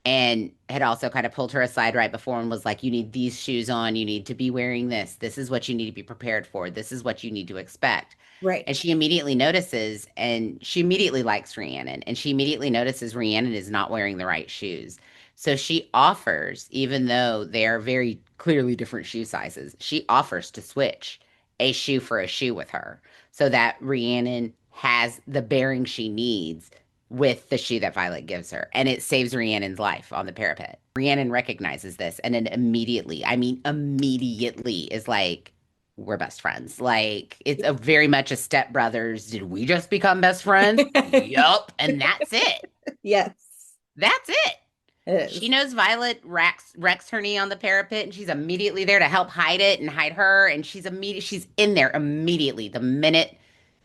and had also kind of pulled her aside right before and was like, you need these shoes on, you need to be wearing this is what you need to be prepared for, this is what you need to expect. Right. And she immediately notices, and she immediately likes Rhiannon, and she immediately notices Rhiannon is not wearing the right shoes. So she offers, even though they are very clearly different shoe sizes, she offers to switch a shoe for a shoe with her so that Rhiannon has the bearing she needs with the shoe that Violet gives her. And it saves Rhiannon's life on the parapet. Rhiannon recognizes this and then immediately, I mean, immediately is like, we're best friends. Like, it's a very much a stepbrothers. Did we just become best friends? Yup. And that's it. Yes, That's it. it She is. knows Violet wrecks her knee on the parapet, and she's immediately there to help hide it and hide her. And she's in there immediately the minute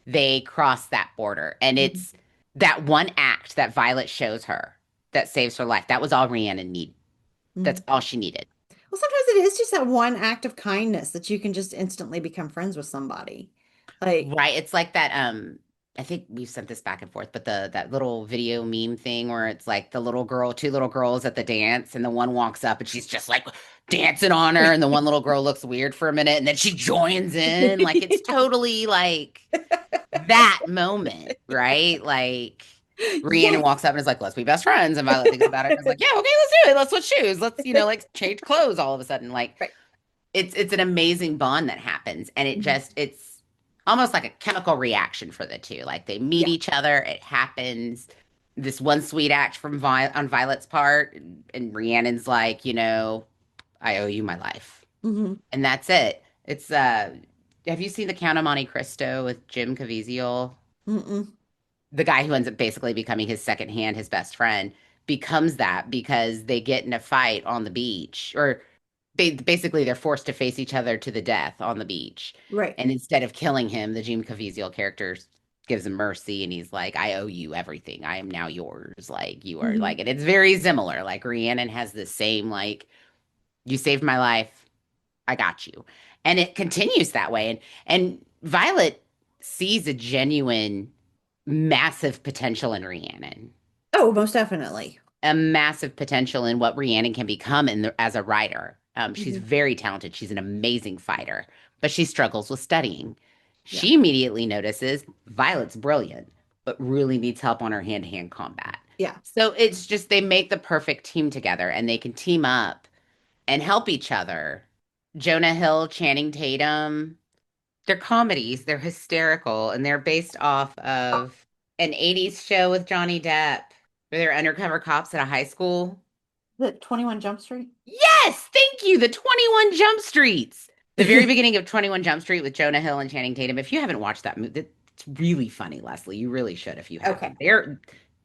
they cross that border. And Mhm. it's that one act that Violet shows her. that saves her life. That was all Rhiannon needed. That's Mhm. all she needed. Well, sometimes it is just that one act of kindness that you can just instantly become friends with somebody. Like, Right. It's like that, I think we've sent this back and forth, but that little video meme thing where it's like the little girl, two little girls at the dance, and the one walks up and she's just like dancing on her, and the one little girl looks weird for a minute, and then she joins in. Like it's totally like that moment, right? Like Rhiannon yes. walks up and is like, let's be best friends. And Violet thinks about it and is like, yeah, okay, let's do it. Let's switch shoes. Let's, like change clothes all of a sudden. Like Right. it's an amazing bond that happens. And Mhm. it's almost like a chemical reaction for the two. Like they meet Yeah. each other, it happens. This one sweet act from on Violet's part, and Rhiannon's like, I owe you my life. Hmm. And that's it. It's have you seen The Count of Monte Cristo with Jim Caviezel? Mm-mm. The guy who ends up basically becoming his second hand, his best friend, becomes that because they get in a fight on the beach, or basically they're forced to face each other to the death on the beach. Right. And instead of killing him, the Jim Caviezel character gives him mercy, and he's like, I owe you everything. I am now yours. Like you are Hmm. like, and it's very similar. Like Rhiannon has the same, like, you saved my life. I got you. And it continues that way. And Violet sees a genuine, massive potential in Rhiannon, Oh, most definitely. a massive potential in what Rhiannon can become as a writer. She's Hmm. very talented. She's an amazing fighter, but she struggles with studying. Yeah. She immediately notices Violet's brilliant, but really needs help on her hand-to-hand combat. Yeah. So it's just they make the perfect team together, and they can team up and help each other. Jonah Hill, Channing Tatum, they're comedies, they're hysterical, and they're based off of an 80s show with Johnny Depp where they're undercover cops at a high school. The 21 Jump Street. Yes, thank you. The 21 Jump Streets. The very beginning of 21 Jump Street with Jonah Hill and Channing Tatum. If you haven't watched that movie, it's really funny, Leslie. You really should if you Okay. haven't.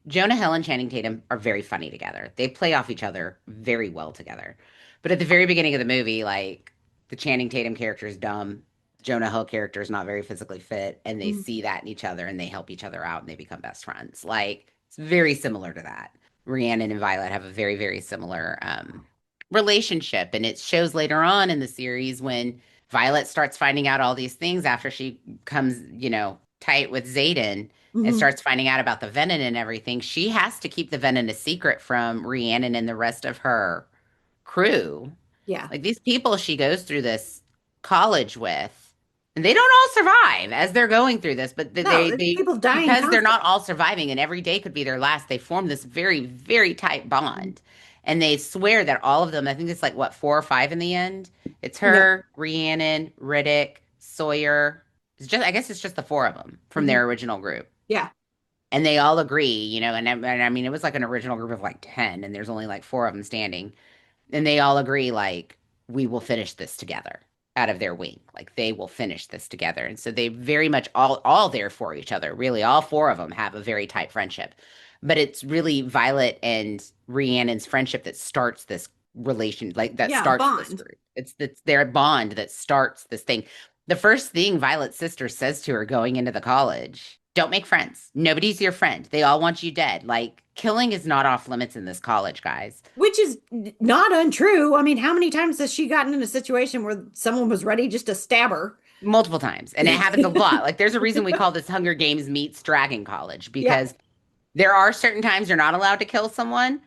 Jonah Hill and Channing Tatum are very funny together. They play off each other very well together. But at the very beginning of the movie, like the Channing Tatum character is dumb, Jonah Hill character is not very physically fit, and they Mhm. see that in each other and they help each other out and they become best friends. Like it's very similar to that. Rhiannon and Violet have a very, very similar relationship. And it shows later on in the series when Violet starts finding out all these things after she comes, tight with Xaden and Hmm. starts finding out about the venom and everything. She has to keep the venom a secret from Rhiannon and the rest of her crew. Yeah. Like these people she goes through this college with, and they don't all survive as they're going through this, but No, they there's they people dying because they're not constantly. all surviving and every day could be their last, they form this very, very tight bond. And they swear that all of them, I think it's like what, four or five in the end? It's Yeah. her, Rhiannon, Riddick, Sawyer. I guess it's just the four of them from Hmm. their original group. Yeah. And they all agree, and I mean, it was like an original group of like 10, and there's only like four of them standing. And they all agree, like, we will finish this together out of their wing. Like, they will finish this together. And so they very much all there for each other. Really, all four of them have a very tight friendship. But it's really Violet and Rhiannon's friendship that starts this relation, like that Yeah. starts this Bond. group. It's their bond that starts this thing. The first thing Violet's sister says to her going into the college, don't make friends. Nobody's your friend. They all want you dead. Like, killing is not off limits in this college, guys. Which is not untrue. I mean, how many times has she gotten in a situation where someone was ready just to stab her? Multiple times. And it happens a lot. Like, there's a reason we call this Hunger Games meets Dragon College, Yeah. because there are certain times you're not allowed to kill someone,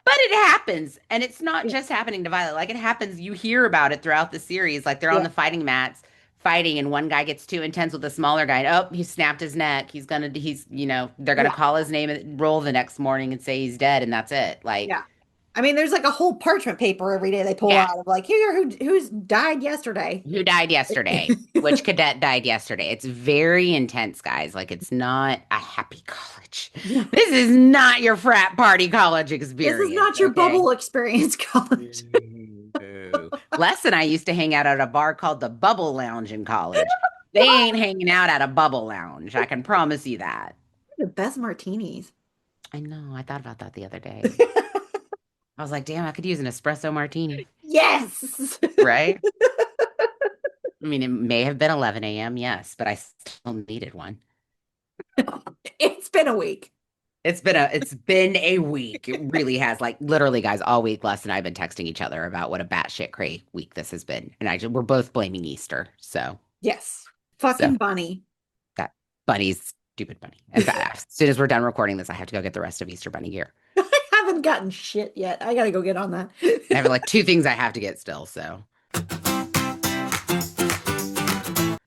but it happens. And it's not Yeah. just happening to Violet. Like, it happens. You hear about it throughout the series. Like, they're on Yeah. the fighting mats fighting, and one guy gets too intense with the smaller guy. And, oh, he snapped his neck. They're gonna Yeah. call his name and roll the next morning and say he's dead, and that's it. Like, Yeah. I mean, there's like a whole parchment paper every day they pull yeah. out of like, here, who's died yesterday. Who died yesterday? Which cadet died yesterday? It's very intense, guys. Like, it's not a happy college. No. This is not your frat party college This is experience, not your okay? bubble experience college. No. Les and I used to hang out at a bar called the Bubble Lounge in college. They ain't hanging out at a Bubble Lounge. I can promise you that. The best martinis. I know. I thought about that the other day. I was like, damn, I could use an espresso martini, Yes. right? I mean, it may have been 11 a.m., yes, but I still needed one. It's been a week. It's been a week. It really has. Like literally, guys, all week Les and I have been texting each other about what a batshit cray week this has been. And we're both blaming Easter. Yes. So Fucking bunny. that bunny's stupid bunny. In fact, as soon as we're done recording this, I have to go get the rest of Easter bunny gear. I haven't gotten shit yet. I gotta go get on that. I have like two things I have to get still. So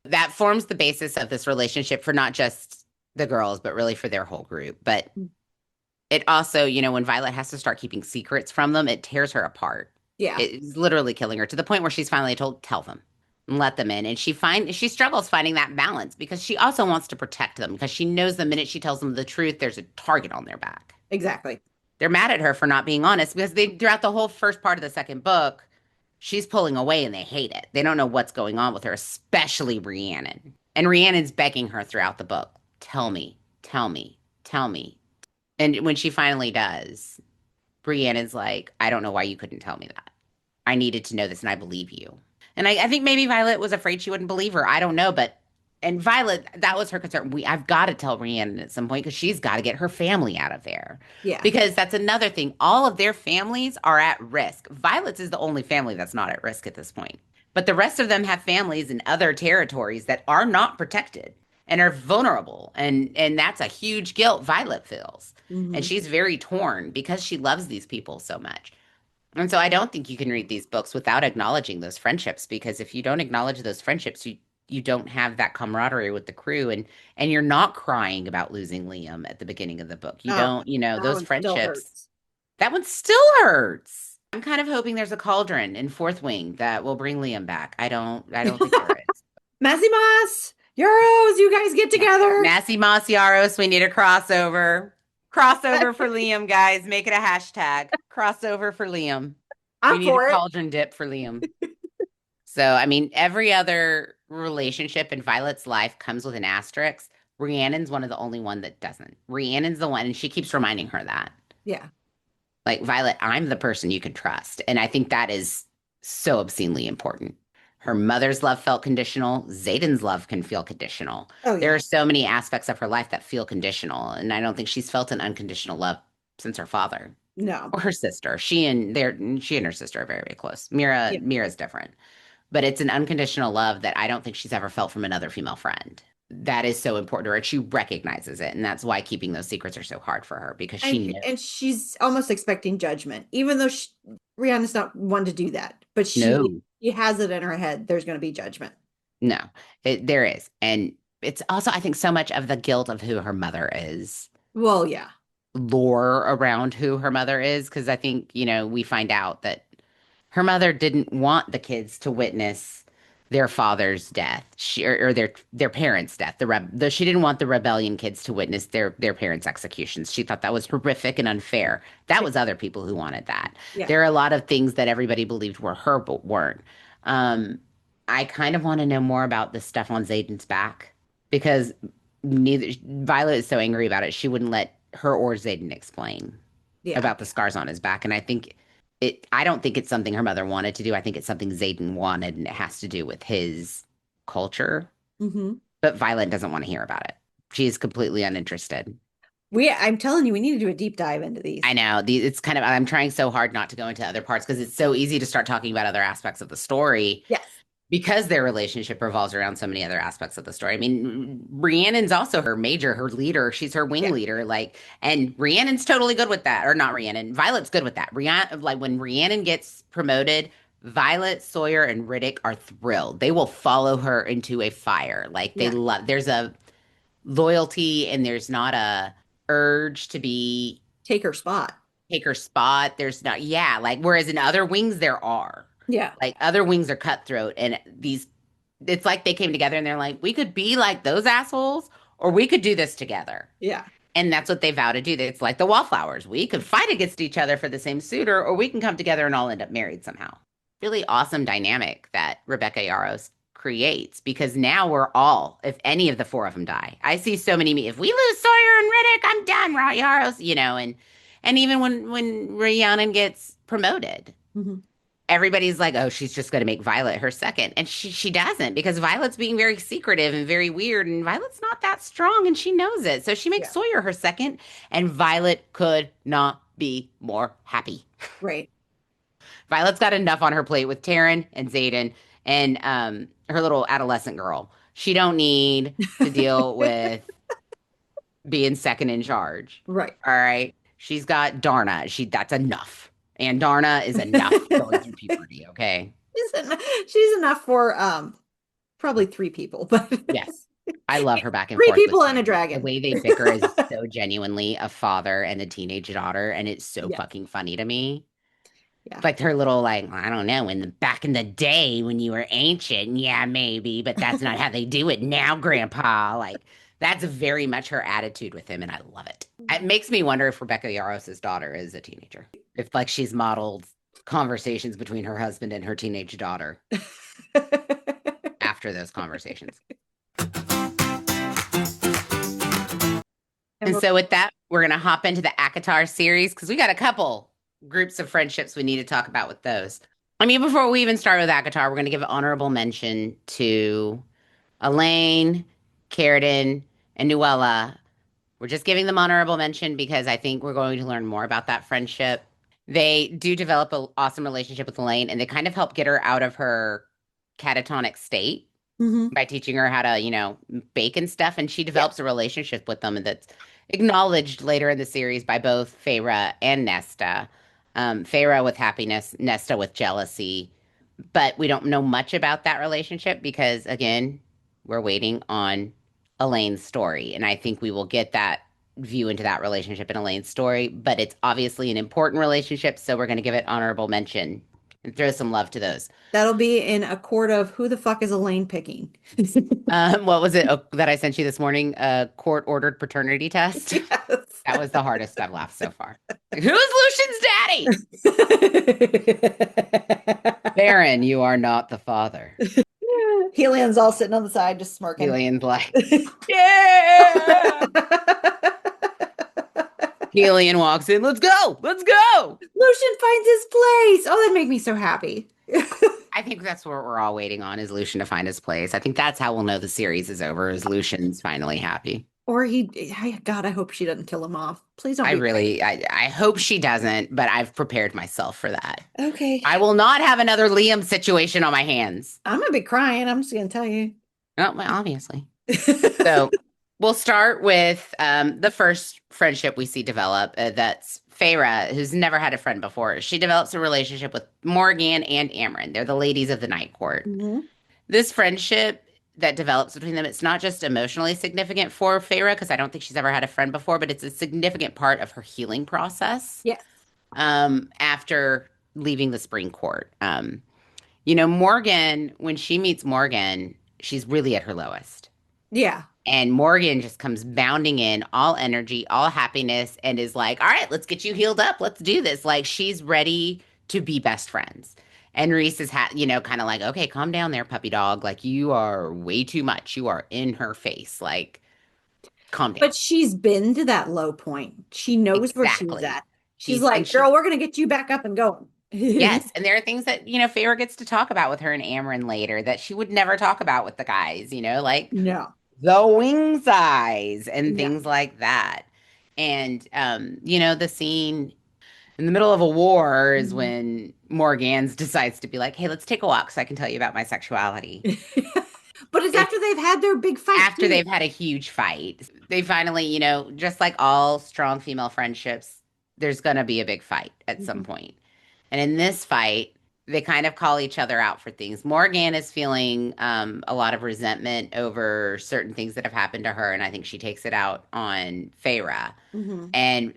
that forms the basis of this relationship for not just the girls, but really for their whole group. But it also, when Violet has to start keeping secrets from them, it tears her apart. Yeah. It's literally killing her to the point where she's finally told, tell them and let them in. And she struggles finding that balance because she also wants to protect them because she knows the minute she tells them the truth, there's a target on their back. Exactly. They're mad at her for not being honest because throughout the whole first part of the second book, she's pulling away and they hate it. They don't know what's going on with her, especially Rhiannon. And Rhiannon's begging her throughout the book, tell me, tell me, tell me. And when she finally does, Rhiannon's like, I don't know why you couldn't tell me that. I needed to know this and I believe you. And I think maybe Violet was afraid she wouldn't believe her. I don't know. And Violet, that was her concern. I've got to tell Rhiannon at some point because she's got to get her family out of there. Yeah. Because that's another thing. All of their families are at risk. Violet's is the only family that's not at risk at this point. But the rest of them have families in other territories that are not protected and are vulnerable. And that's a huge guilt Violet feels. Mhm. And she's very torn because she loves these people so much. And so I don't think you can read these books without acknowledging those friendships, because if you don't acknowledge those friendships, you don't have that camaraderie with the crew, and you're not crying about losing Liam at the beginning of the book. You Oh, don't, that those one still friendships. hurts. That one still hurts. I'm kind of hoping there's a cauldron in Fourth Wing that will bring Liam back. I don't think there is. Massimas, Euros, you guys get together. Massey Moss Yaros, we need a crossover. Crossover for Liam, guys. Make it a hashtag. Crossover for Liam. I'm We need for a it. cauldron dip for Liam. So, I mean, every other relationship in Violet's life comes with an asterisk. Rhiannon's one of the only one that doesn't. Rhiannon's the one, and she keeps reminding her that. Yeah. Like, Violet, I'm the person you can trust. And I think that is so obscenely important. Her mother's love felt conditional. Zayden's love can feel conditional. Oh, There yeah. are so many aspects of her life that feel conditional. And I don't think she's felt an unconditional love since her father No. or her sister. She and her sister are very, very close. Yeah. Mira's different. But it's an unconditional love that I don't think she's ever felt from another female friend. That is so important to her. And she recognizes it. And that's why keeping those secrets are so hard for her, because she knows. And she's almost expecting judgment, even though Rihanna's not one to do that. But she has it in her head. There's going to be judgment. No, there is. And it's also, I think, so much of the guilt of who her mother is. Well, yeah. Lore around who her mother is. Because I think, we find out that her mother didn't want the kids to witness their father's death, or their parents' death. She didn't want the rebellion kids to witness their parents' executions. She thought that was horrific and unfair. That was other people who wanted that. Yeah. There are a lot of things that everybody believed were her, but weren't. I kind of want to know more about the stuff on Zayden's back, because Violet is so angry about it. She wouldn't let her or Zayden explain about the scars on his back. And I don't think it's something her mother wanted to do. I think it's something Zayden wanted, and it has to do with his culture. Mm-hmm. But Violet doesn't want to hear about it. She's completely uninterested. I'm telling you, we need to do a deep dive into these. I know. It's kind of, I'm trying so hard not to go into other parts because it's so easy to start talking about other aspects of the story. Yes. Because their relationship revolves around so many other aspects of the story. I mean, Rhiannon's also her leader. She's her wing leader. And Rhiannon's totally good with that. Or not Rhiannon. Violet's good with that. When Rhiannon gets promoted, Violet, Sawyer, and Riddick are thrilled. They will follow her into a fire. There's a loyalty, and there's not a urge to take her spot. There's not, whereas in other wings there are. Yeah. Like other wings are cutthroat, and it's like they came together and they're like, we could be like those assholes, or we could do this together. Yeah. And that's what they vow to do. It's like the Wallflowers. We could fight against each other for the same suitor, or we can come together and all end up married somehow. Really awesome dynamic that Rebecca Yarros creates, because now we're all, if any of the four of them die, I see so many, if we lose Sawyer and Riddick, I'm done, Yarros, and even when Rhiannon gets promoted, mm-hmm. everybody's like, oh, she's just going to make Violet her second. And she doesn't, because Violet's being very secretive and very weird. And Violet's not that strong and she knows it. So she makes Yeah. Sawyer her second. And Violet could not be more happy. Right. Violet's got enough on her plate with Taryn and Zayden and her little adolescent girl. She don't need to deal with being second in charge. Right. All right. She's got Darna. That's enough. And Darna is enough going through puberty, okay? She's enough for probably 3 people, but Yes. I love her back and 3 forth with people and a Taryn. dragon. The way they bicker is so genuinely a father and a teenage daughter, and it's so Yeah. fucking funny to me. Yeah. Like her little, like, I don't know, back in the day when you were ancient, yeah, maybe, but that's not how they do it now, Grandpa. Like, that's very much her attitude with him, and I love it. It makes me wonder if Rebecca Yaros's daughter is a teenager. If, like, she's modeled conversations between her husband and her teenage daughter after those conversations. And so with that, we're going to hop into the ACOTAR series because we got a couple groups of friendships we need to talk about with those. I mean, before we even start with ACOTAR, we're going to give an honorable mention to Elaine, Carradine, and Nuella. We're just giving them honorable mention because I think we're going to learn more about that friendship. They do develop an awesome relationship with Elaine, and they kind of help get her out of her catatonic state by teaching her how to, bake and stuff. And she develops a relationship with them that's acknowledged later in the series by both Feyre and Nesta. Feyre with happiness, Nesta with jealousy. But we don't know much about that relationship because, again, we're waiting on Elaine's story. And I think we will get that view into that relationship in Elaine's story. But it's obviously an important relationship, so we're going to give it honorable mention and throw some love to those. That'll be in a court of who the fuck is Elaine picking? What was it that I sent you this morning? A court-ordered paternity test? Yes. That was the hardest I've laughed so far. Who's Lucian's daddy? Baron, you are not the father. Helion's all sitting on the side just smirking. Helion's like, yeah! Helion walks in, let's go! Let's go! Lucian finds his place. Oh, that make me so happy. I think that's what we're all waiting on, is Lucian to find his place. I think that's how we'll know the series is over, is Lucian's finally happy. Or God, I hope she doesn't kill him off. Please don't. I hope she doesn't, but I've prepared myself for that. Okay. I will not have another Liam situation on my hands. I'm gonna be crying. I'm just gonna tell you. Oh, well, obviously. So we'll start with the first friendship we see develop. That's Feyre, who's never had a friend before. She develops a relationship with Morgan and Amryn. They're the ladies of the Night Court. This friendship that develops between them, it's not just emotionally significant for Feyre, because I don't think she's ever had a friend before, but it's a significant part of her healing process. Yes. After leaving the Spring Court. Morgan, when she meets Morgan, she's really at her lowest. Yeah. And Morgan just comes bounding in, all energy, all happiness, and is like, all right, let's get you healed up. Let's do this. Like, she's ready to be best friends. And Reese is, kind of like, okay, calm down there, puppy dog. Like, you are way too much. You are in her face. Like, calm down. But she's been to that low point. She knows where she's at. She's like, girl, we're going to get you back up and going. Yes. And there are things that, Feyre gets to talk about with her and Amryn later that she would never talk about with the guys, like no. the wing size and things like that. And, the scene in the middle of a war is when Morgans decides to be like, hey, let's take a walk so I can tell you about my sexuality. But it's after they've had their big fight. After they've had a huge fight. They finally, just like all strong female friendships, there's going to be a big fight at some point. And in this fight, they kind of call each other out for things. Morgan is feeling a lot of resentment over certain things that have happened to her. And I think she takes it out on Feyre. And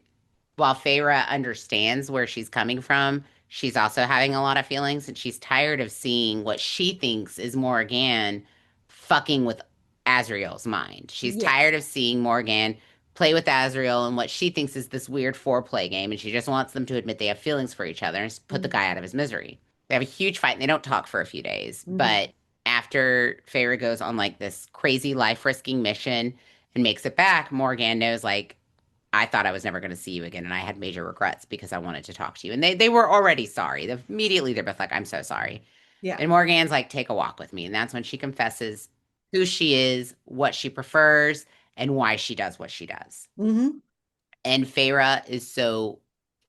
while Feyre understands where she's coming from, she's also having a lot of feelings. And she's tired of seeing what she thinks is Morgan fucking with Azriel's mind. She's tired of seeing Morgan play with Azriel and what she thinks is this weird foreplay game. And she just wants them to admit they have feelings for each other and put the guy out of his misery. They have a huge fight and they don't talk for a few days. But after Feyre goes on like this crazy life-risking mission and makes it back, Morgan knows like, I thought I was never going to see you again, and I had major regrets because I wanted to talk to you. And they were already sorry. Immediately, they're both like, I'm so sorry. Yeah. And Morgan's like, take a walk with me. And that's when she confesses who she is, what she prefers, and why she does what she does. Hmm. And Feyre is so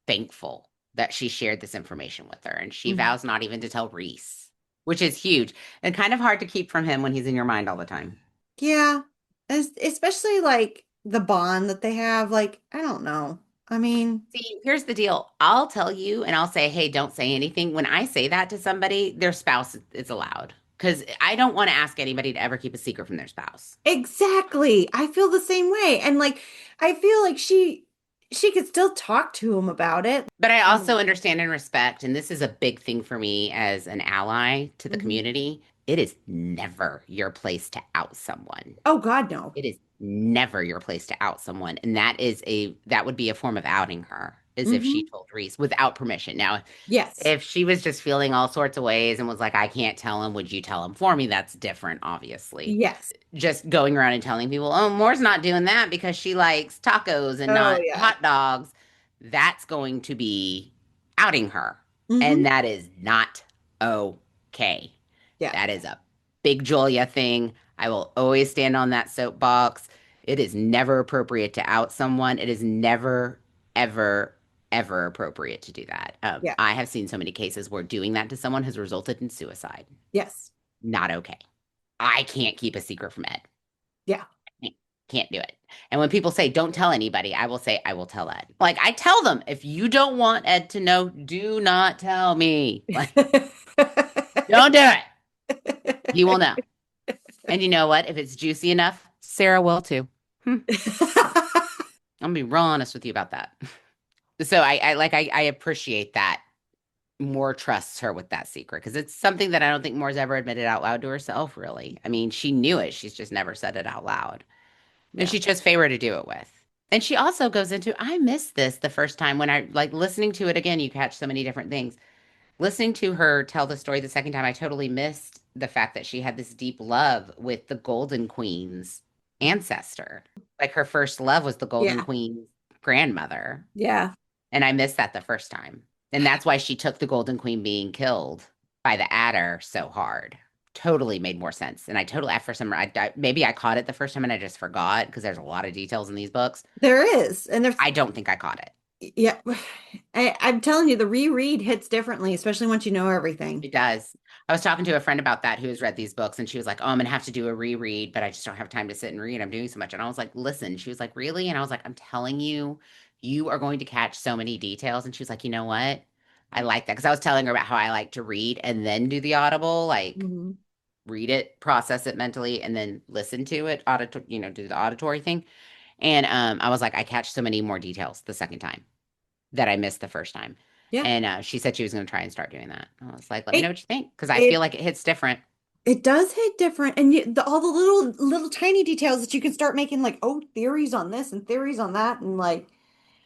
thankful that she shared this information with her. And she Hmm. vows not even to tell Reese, which is huge and kind of hard to keep from him when he's in your mind all the time. Yeah. Especially like the bond that they have. Like, I don't know. I mean, See, here's the deal. I'll tell you and I'll say, hey, don't say anything. When I say that to somebody, their spouse is allowed. Because I don't want to ask anybody to ever keep a secret from their spouse. exactly. I feel the same way. And like, I feel like she could still talk to him about it. But I also understand and respect, and this is a big thing for me as an ally to the Mhm. community. It is never your place to out someone. Oh God, no. It is never your place to out someone. And that would be a form of outing her, as if she Hmm. told Reese without permission. Now, Yes. if she was just feeling all sorts of ways and was like, I can't tell him, would you tell him for me? That's different, obviously. Yes. Just going around and telling people, oh, Moore's not doing that because she likes tacos and Oh not yeah. hot dogs. That's going to be outing her. And Hmm. that is not okay. Yeah. That is a big Julia thing. I will always stand on that soapbox. It is never appropriate to out someone. It is never, ever, ever appropriate to do that. Yeah. I have seen so many cases where doing that to someone has resulted in suicide. Yes. Not okay. I can't keep a secret from Ed. Yeah. Can't, can't do it. And when people say, don't tell anybody, I will say, I will tell Ed. Like, I tell them, if you don't want Ed to know, do not tell me. Like, don't do it. He will know. And you know what? If it's juicy enough, Sarah will too. I'm gonna be real honest with you about that. So I appreciate that Moore trusts her with that secret because it's something that I don't think Moore's ever admitted out loud to herself, really. I mean, she knew it. She's just never said it out loud. And Yeah. she chose Feyre to do it with. And she also goes into, I missed this the first time when I like listening to it again, you catch so many different things. Listening to her tell the story the second time, I totally missed the fact that she had this deep love with the Golden Queen's ancestor. Like her first love was the Golden Yeah. Queen's grandmother. Yeah. And I missed that the first time. And that's why she took the Golden Queen being killed by the adder so hard. Totally made more sense. And I totally, for some, maybe I caught it the first time and I just forgot because there's a lot of details in these books. There is. And there's I don't think I caught it. yeah. I'm telling you, the reread hits differently, especially once you know everything. It does. I was talking to a friend about that who has read these books, and she was like, "Oh, I'm gonna have to do a reread, but I just don't have time to sit and read. I'm doing so much." And I was like, "Listen." She was like, "Really?" And I was like, "I'm telling you, you are going to catch so many details." And she was like, "You know what? I like that because I was telling her about how I like to read and then do the audible, like Mhm. read it, process it mentally, and then listen to it, do the auditory thing." And I was like, I catch so many more details the second time that I missed the first time. Yeah. And she said she was going to try and start doing that. I was like, let me know It what you think because I feel it like it hits different. it does hit different, and all the little tiny details that you can start making, like, oh, theories on this and theories on that, and like,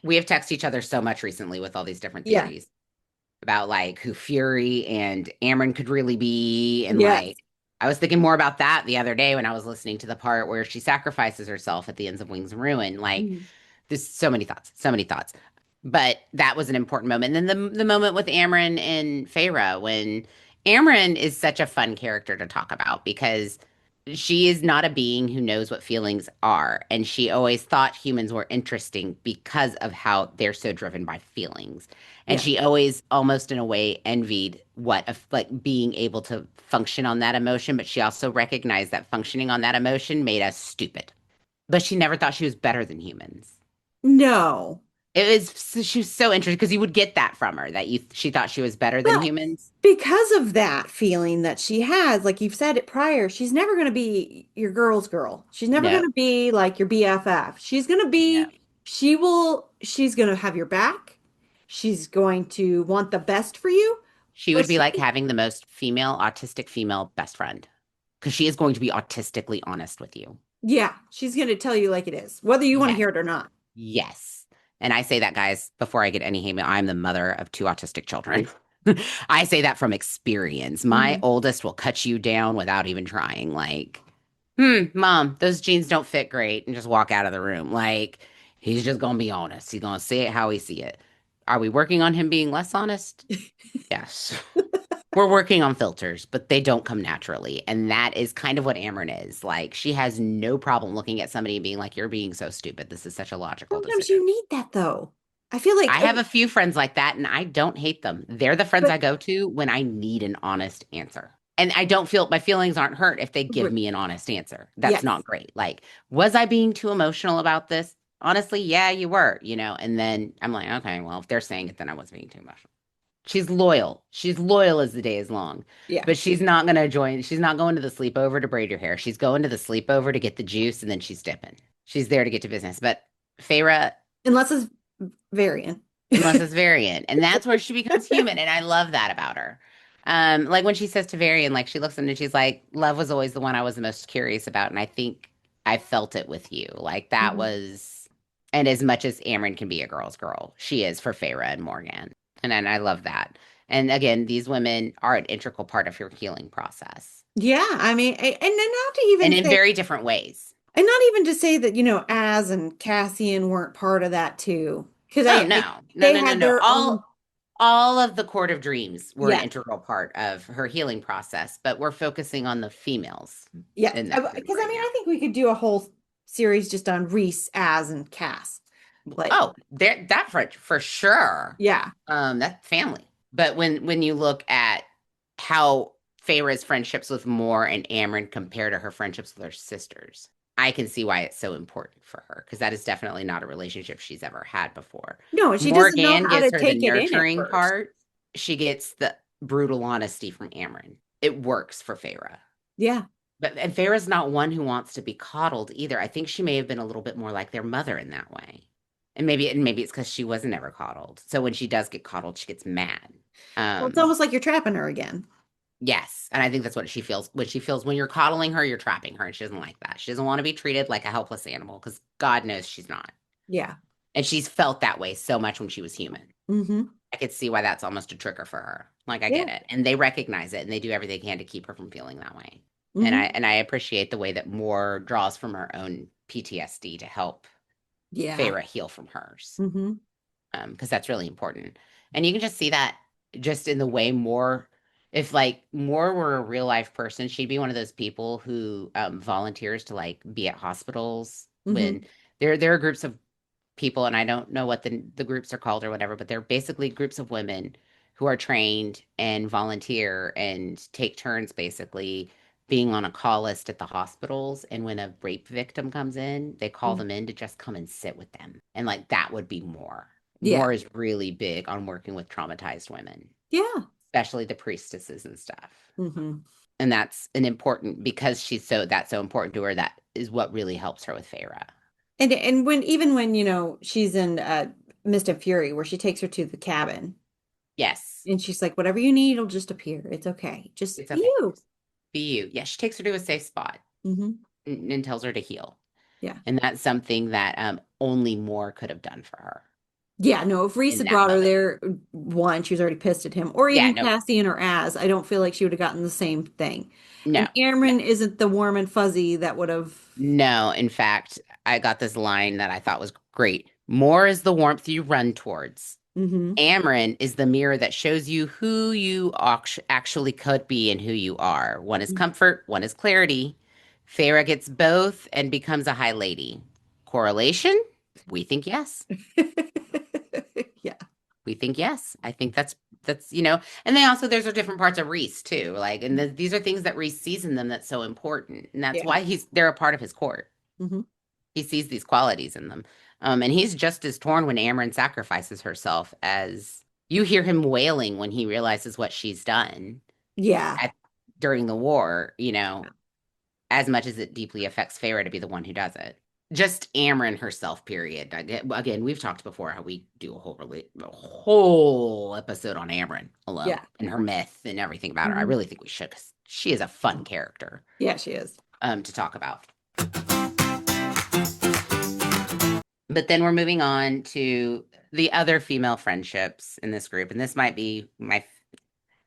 We have texted each other so much recently with all these different yeah, theories about like who Fury and Amryn could really be. And yes, like, I was thinking more about that the other day when I was listening to the part where she sacrifices herself at the ends of Wings and Ruin. Like, mhm, there's so many thoughts, so many thoughts. But that was an important moment. And then the moment with Amryn and Feyre when Amryn is such a fun character to talk about because she is not a being who knows what feelings are. And she always thought humans were interesting because of how they're so driven by feelings. And yeah, she always almost in a way envied what like being able to function on that emotion, but she also recognized that functioning on that emotion made us stupid. But she never thought she was better than humans. no. She was so interesting because you would get that from her that she thought she was better than Well, humans. because of that feeling that she has, like you've said it prior, she's never going to be your girl's girl. She's never going No, to be like your BFF. She's going to no. be, she's going to have your back. She's going to want the best for you, She but would be like having the most autistic female best friend because she is going to be autistically honest with you. yeah, she's going to tell you like it is, whether you want to Yes, hear it or not. yes. And I say that, guys, before I get any hate mail, I'm the mother of two autistic children. I say that from experience. My Mhm. oldest will cut you down without even trying. Like, mom, those jeans don't fit great, and just walk out of the room. Like, He's just gonna be honest. He's gonna say it how he see it. Are we working on him being less honest? Yes. We're working on filters, but they don't come naturally. And that is kind of what Amryn is. Like, she has no problem looking at somebody and being like, you're being so stupid. This is such a logical Sometimes decision. you need that though. I feel like, I have a few friends like that, and I don't hate them. They're the friends but I go to when I need an honest answer. And I don't feel my feelings aren't hurt if they give me an honest answer. That's yes. not great. Like, was I being too emotional about this? Honestly, yeah, you were, and then I'm like, okay, well, if they're saying it, then I was being too emotional. She's loyal. She's loyal as the day is long. Yeah. But she's not going to join. She's not going to the sleepover to braid your hair. She's going to the sleepover to get the juice, and then she's dipping. She's there to get to business. But Feyre, Unless it's variant. unless it's Varian, and that's where she becomes human, and I love that about her. Like when she says to Varian, like she looks at him and she's like, "Love was always the one I was the most curious about," and I think I felt it with you. Like that Mhm. was, and as much as Amryn can be a girl's girl, she is for Feyre and Morgan, and I love that. And again, these women are an integral part of your healing process, Yeah, I mean, and then not to even and in say, very different ways. and not even to say that, Az and Cassian weren't part of that too. Because Oh no, no, they no, no, had no. their own, All of the Court of Dreams were an yeah, integral part of her healing process, but we're focusing on the females yeah. in that group Because I right mean, now. I think we could do a whole series just on Reese, Az, and Cass. Like, Oh, that for sure. yeah, That's family. But when you look at how Feyre's friendships with Moore and Amryn compare to her friendships with her sisters, I can see why it's so important for her because that is definitely not a relationship she's ever had before. no, she doesn't know Morgan how gives to her the take it in at nurturing first. part. She gets the brutal honesty from Amryn. It works for Feyre. Yeah, And Feyre's not one who wants to be coddled either. I think she may have been a little bit more like their mother in that way. And maybe it's because she wasn't ever coddled. So when she does get coddled, she gets mad. well, it's Um, almost like you're trapping her again. yes. And I think that's what she feels. When she feels when you're coddling her, you're trapping her. And she doesn't like that. She doesn't want to be treated like a helpless animal because God knows she's not. Yeah. And she's felt that way so much when she was human. Mm-hmm. I could see why that's almost a trigger for her. Like I Yeah. get it. And they recognize it and they do everything they can to keep her from feeling that way. And Mm-hmm. I appreciate the way that Moore draws from her own PTSD to help Yeah. Feyre heal from hers. Mm-hmm. Because that's really important. And you can just see that just in the way Moore, if like Moore were a real life person, she'd be one of those people who volunteers to like be at hospitals Mm-hmm. when there are groups of people, and I don't know what the groups are called or whatever, but they're basically groups of women who are trained and volunteer and take turns basically being on a call list at the hospitals. And when a rape victim comes in, they call them in to just come and sit with them. And like that would be more. Yeah. More is really big on working with traumatized women, Yeah. especially the priestesses and stuff. Mm-hmm. And that's an important because that's so important to her. That is what really helps her with Feyre. And when even when she's in Mist and Fury, where she takes her to the cabin, Yes, and she's like, "Whatever you need, it'll just appear. It's okay. Just it's be okay. you." Be you. Yeah, she takes her to a safe spot Mm-hmm. and tells her to heal. Yeah. And that's something that only Moore could have done for her Yeah. No, if Reese in had that brought her moment. there, one, she was already pissed at him, or Yeah, even no, Cassian or Az. I don't feel like she would have gotten the same thing. no, And Amryn isn't the warm and fuzzy that would have. no. In fact, I got this line that I thought was great. Moore is the warmth you run towards. Mm-hmm. Amryn is the mirror that shows you who you actually could be and who you are. One is comfort, one is clarity. Feyre gets both and becomes a high lady. Correlation? We think yes. Yeah. We think yes. I think that's and they also there's different parts of Reese too. Like and these are things that Reese sees in them that's so important. And that's Yeah. why they're a part of his court. Mm-hmm. He sees these qualities in them. And he's just as torn when Amryn sacrifices herself as you hear him wailing when he realizes what she's done Yeah. during the war, as much as it deeply affects Feyre to be the one who does it. Just Amryn herself, period. Again, we've talked before how we do a whole episode on Amryn alone Yeah. and her myth and everything about her. I Mhm. really think we should because she is a fun character Yeah, she is. to talk about. But then we're moving on to the other female friendships in this group. And this might be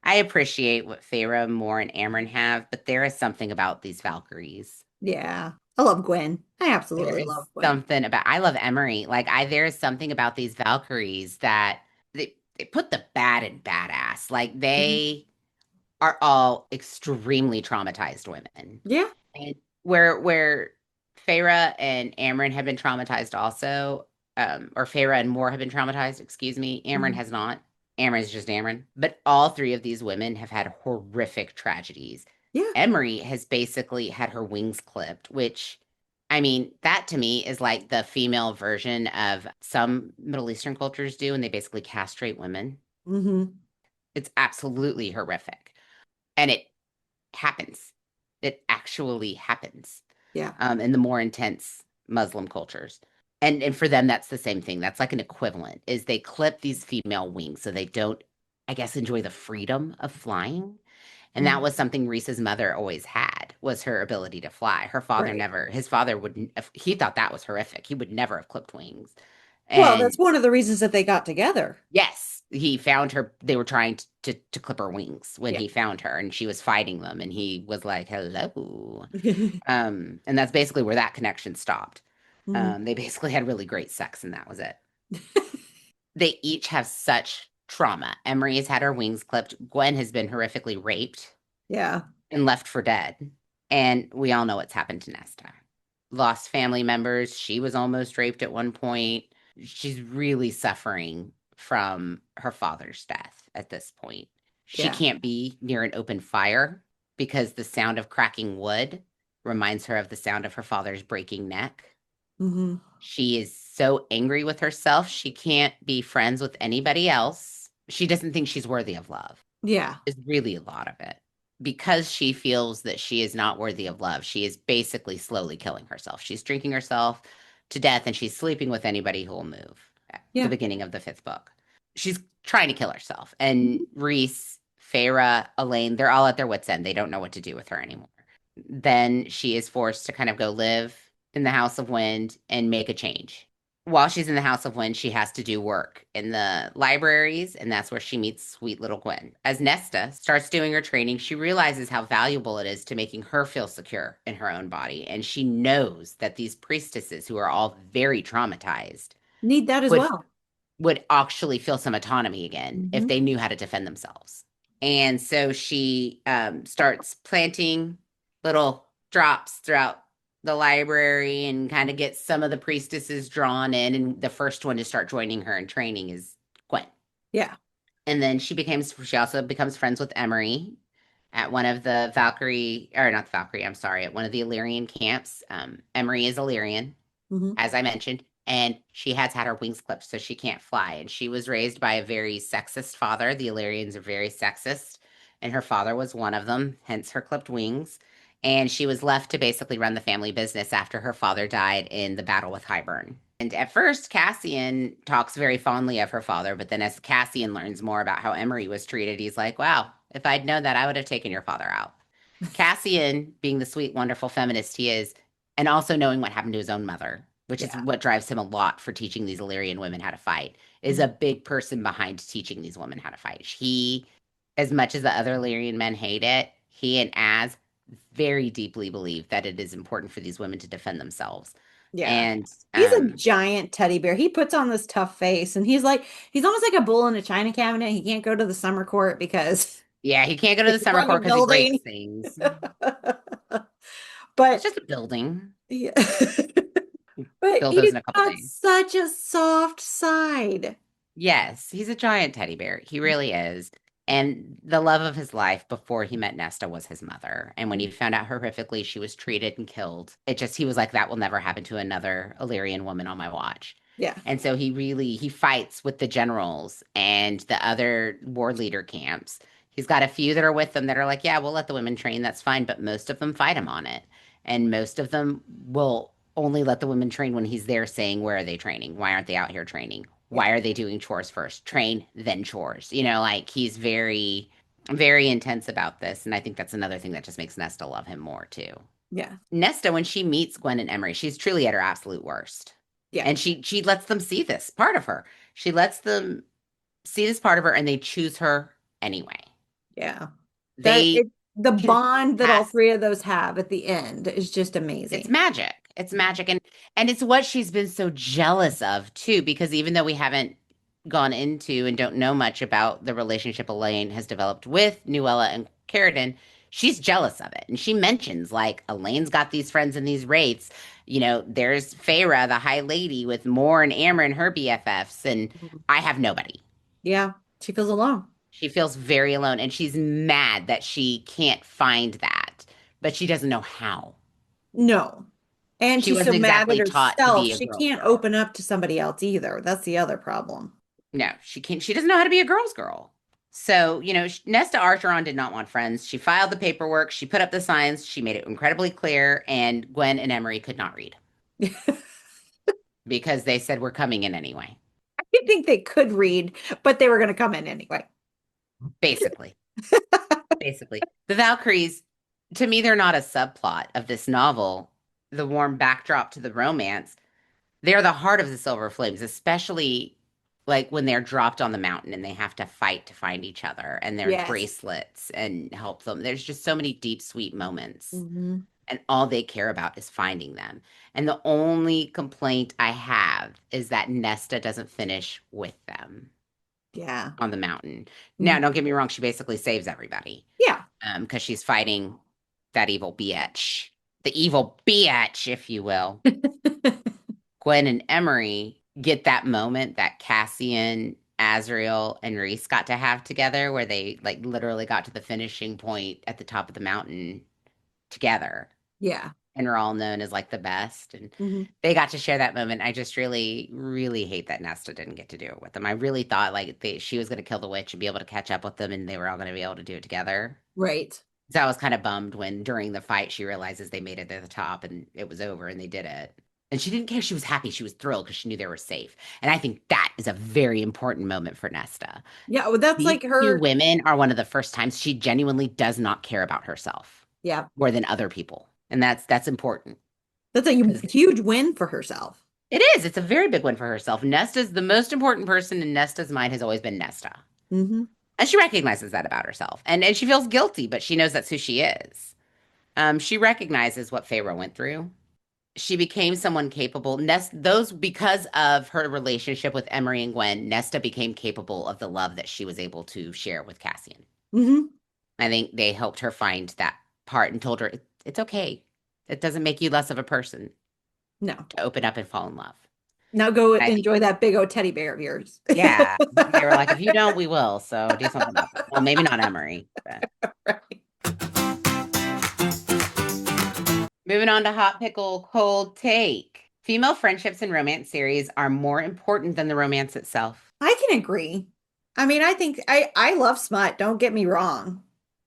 I appreciate what Feyre, Moore, and Amryn have, but there is something about these Valkyries Yeah. I love Gwen. I There absolutely is love Gwen. something about I love Emery. Like there is something about these Valkyries that they put the bad in badass. Like Mhm. they are all extremely traumatized women. Yeah. And where Feyre and Amryn have been traumatized also, or Feyre and Moore have been traumatized, excuse me. Amryn Mhm. has not. Amryn is just Amryn. But all three of these women have had horrific tragedies. Yeah. Emery has basically had her wings clipped, which, I mean, that to me is like the female version of some Middle Eastern cultures do, and they basically castrate women. Hmm. It's absolutely horrific. And it happens. It actually happens Yeah. in the more intense Muslim cultures. And for them, that's the same thing. That's like an equivalent, is they clip these female wings so they don't, I guess, enjoy the freedom of flying. And that Mhm. was something Reese's mother always had, was her ability to fly. Her father Right. never, his father wouldn't, he thought that was horrific. He would never have clipped wings. Well, And that's one of the reasons that they got together. yes, he found her. They were trying to clip her wings when Yeah. he found her, and she was fighting them, and he was like, "Hello." And that's basically where that connection stopped. Mhm. They basically had really great sex, and that was it. They each have such trauma. Emery has had her wings clipped. Gwen has been horrifically raped Yeah. and left for dead. And we all know what's happened to Nesta. Lost family members. She was almost raped at one point. She's really suffering from her father's death at this point. She Yeah. can't be near an open fire because the sound of cracking wood reminds her of the sound of her father's breaking neck. Hmm. She is so angry with herself. She can't be friends with anybody else. She doesn't think she's worthy of love, Yeah. is really a lot of it. Because she feels that she is not worthy of love, she is basically slowly killing herself. She's drinking herself to death and she's sleeping with anybody who will move at the Yeah. beginning of the fifth book. She's trying to kill herself. And Reese, Feyre, Elaine, they're all at their wits' end. They don't know what to do with her anymore. Then she is forced to kind of go live in the House of Wind and make a change. While she's in the House of Wind, she has to do work in the libraries, and that's where she meets sweet little Gwen. As Nesta starts doing her training, she realizes how valuable it is to making her feel secure in her own body, and she knows that these priestesses, who are all very traumatized, Need that as would well. would actually feel some autonomy again if Hmm. they knew how to defend themselves. And so she starts planting little drops throughout the library and kind of gets some of the priestesses drawn in. And the first one to start joining her in training is Gwen. Yeah. And then she also becomes friends with Emery at one of the Valkyrie, or not the Valkyrie, I'm sorry, at one of the Illyrian camps. Emery is Illyrian, Hmm. as I mentioned, and she has had her wings clipped, so she can't fly. And she was raised by a very sexist father. The Illyrians are very sexist, and her father was one of them, hence her clipped wings. And she was left to basically run the family business after her father died in the battle with Hybern. And at first, Cassian talks very fondly of her father, but then as Cassian learns more about how Emery was treated, he's like, wow, if I'd known that, I would have taken your father out. Cassian, being the sweet, wonderful feminist he is, and also knowing what happened to his own mother, which is Yeah. what drives him a lot for teaching these Illyrian women how to fight, is a big person behind teaching these women how to fight. He, as much as the other Illyrian men hate it, he and Az very deeply believe that it is important for these women to defend themselves. Yeah. And He's a giant teddy bear. He puts on this tough face and he's almost like a bull in a china cabinet. He can't go to the summer court because yeah, he can't go to the it's summer on the court because he breaks building. things. It's But just a building. yeah. But Build those he's in a couple got days. such a soft side. Yes, he's a giant teddy bear. He really is. And the love of his life before he met Nesta was his mother. And when he found out horrifically she was treated and killed, he was like, that will never happen to another Illyrian woman on my watch. Yeah. And so he fights with the generals and the other war leader camps. He's got a few that are with them that are like, yeah, we'll let the women train. That's fine. But most of them fight him on it. And most of them will only let the women train when he's there saying, where are they training? Why aren't they out here training? Yeah. Why are they doing chores first? Train, then chores. Like he's very, very intense about this. And I think that's another thing that just makes Nesta love him more too. Yeah. Nesta, when she meets Gwen and Emery, she's truly at her absolute worst. Yeah. And she lets them see this part of her. She lets them see this part of her and they choose her anyway. Yeah. That They the Because bond that all yes, three of those have at the end is just it's amazing. magic. It's magic. And it's what she's been so jealous of too, because even though we haven't gone into and don't know much about the relationship Elaine has developed with Nuella and Carradine, she's jealous of it. And she mentions like Elaine's got these friends in these rates. You know, there's Feyre, the High Lady, with Mor and Amber and her BFFs, and Mhm. I have nobody. Yeah, she feels alone. She feels very alone, and she's mad that she can't find that, but she doesn't know how. No. And She she's so wasn't mad at exactly taught to herself. be a She girl's can't girl. open up to somebody else either. That's the other problem. No, she can't. She doesn't know how to be a girl's girl. So, Nesta Archeron did not want friends. She filed the paperwork. She put up the signs. She made it incredibly clear. And Gwen and Emery could not read because they said, we're coming in anyway, I didn't think they could read, but they were going to come in anyway. basically. Basically. The Valkyries, to me, they're not a subplot of this novel, the warm backdrop to the romance. They're the heart of the Silver Flames, especially like when they're dropped on the mountain and they have to fight to find each other and their Yes. bracelets and help them. There's just so many deep, sweet moments. Hmm. And all they care about is finding them. And the only complaint I have is that Nesta doesn't finish with them Yeah. on the mountain. Now, Mhm. don't get me wrong, she basically saves everybody. Yeah. Because she's fighting that evil bitch, the evil bitch, if you will. Gwen and Emery get that moment that Cassian, Azriel, and Reese got to have together, where they like literally got to the finishing point at the top of the mountain together Yeah. and are all known as like the best. And Hmm. they got to share that moment. I just really, really hate that Nesta didn't get to do it with them. I really thought like she was going to kill the witch and be able to catch up with them, and they were all going to be able to do it together. Right. So I was kind of bummed when during the fight she realizes they made it to the top and it was over and they did it. And she didn't care. She was happy. She was thrilled because she knew they were safe. And I think that is a very important moment for Nesta. Yeah. Well, that's These like two her. women are one of the first times she genuinely does not care about herself Yeah. more than other people. And that's important. That's a 'Cause huge win for herself. it is. It's a very big one for herself. Nesta's the most important person in Nesta's mind has always been Nesta. Hmm. And she recognizes that about herself. And she feels guilty, but she knows that's who she is. She recognizes what Pharaoh went through. She became someone capable. Those because of her relationship with Emery and Gwen, Nesta became capable of the love that she was able to share with Cassian. Hmm. I think they helped her find that part and told her it's okay. It doesn't make you less of a person No. to open up and fall in love. Now go And I think, enjoy that big old teddy bear of yours. yeah, they were like, if you don't, we will. So do something about it. Well, maybe not Emery, but Right. moving on to Hot Pickle Cold Take. Female friendships in romance series are more important than the romance itself. I can agree. I mean, I think I love smut, don't get me wrong.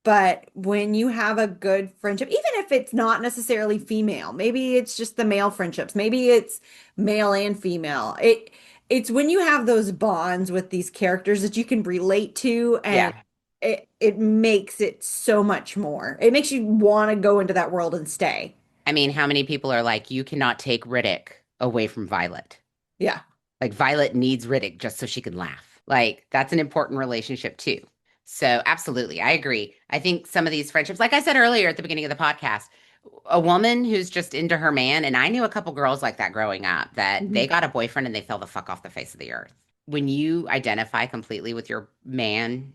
But when you have a good friendship, even if it's not necessarily female, maybe it's just the male friendships, maybe it's male and female. It's when you have those bonds with these characters that you can relate to, and Yeah. it makes it so much more. It makes you want to go into that world and stay. I mean, how many people are like, you cannot take Riddick away from Violet? Yeah. Like, Violet needs Riddick just so she can laugh. Like, that's an important relationship, too. So, absolutely, I agree. I think some of these friendships, like I said earlier at the beginning of the podcast, a woman who's just into her man, and I knew a couple girls like that growing up, that Mhm. they got a boyfriend and they fell the fuck off the face of the earth. When you identify completely with your man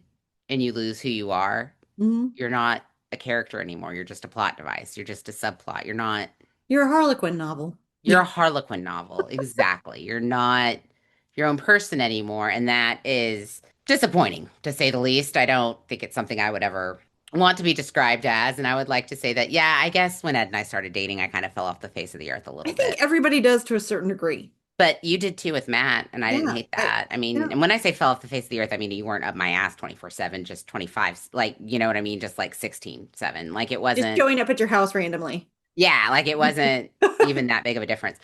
and you lose who you are, Mhm. you're not a character anymore. You're just a plot device. You're just a subplot. You're a Harlequin novel. You're a Harlequin novel. Exactly. You're not your own person anymore. And that is disappointing, to say the least. I don't think it's something I would ever want to be described as. And I would like to say that, yeah, I guess when Ed and I started dating, I kind of fell off the face of the earth a I little think bit. everybody does to a certain degree. But you did too with Matt, and I didn't Yeah. hate that. I Yeah. mean, and when I say fell off the face of the earth, I mean you weren't up my ass 24/7, just 25, like, you know what I mean? Just like 16/7. Like it Just wasn't. showing up at your house randomly. Yeah, like it wasn't even that big of a difference.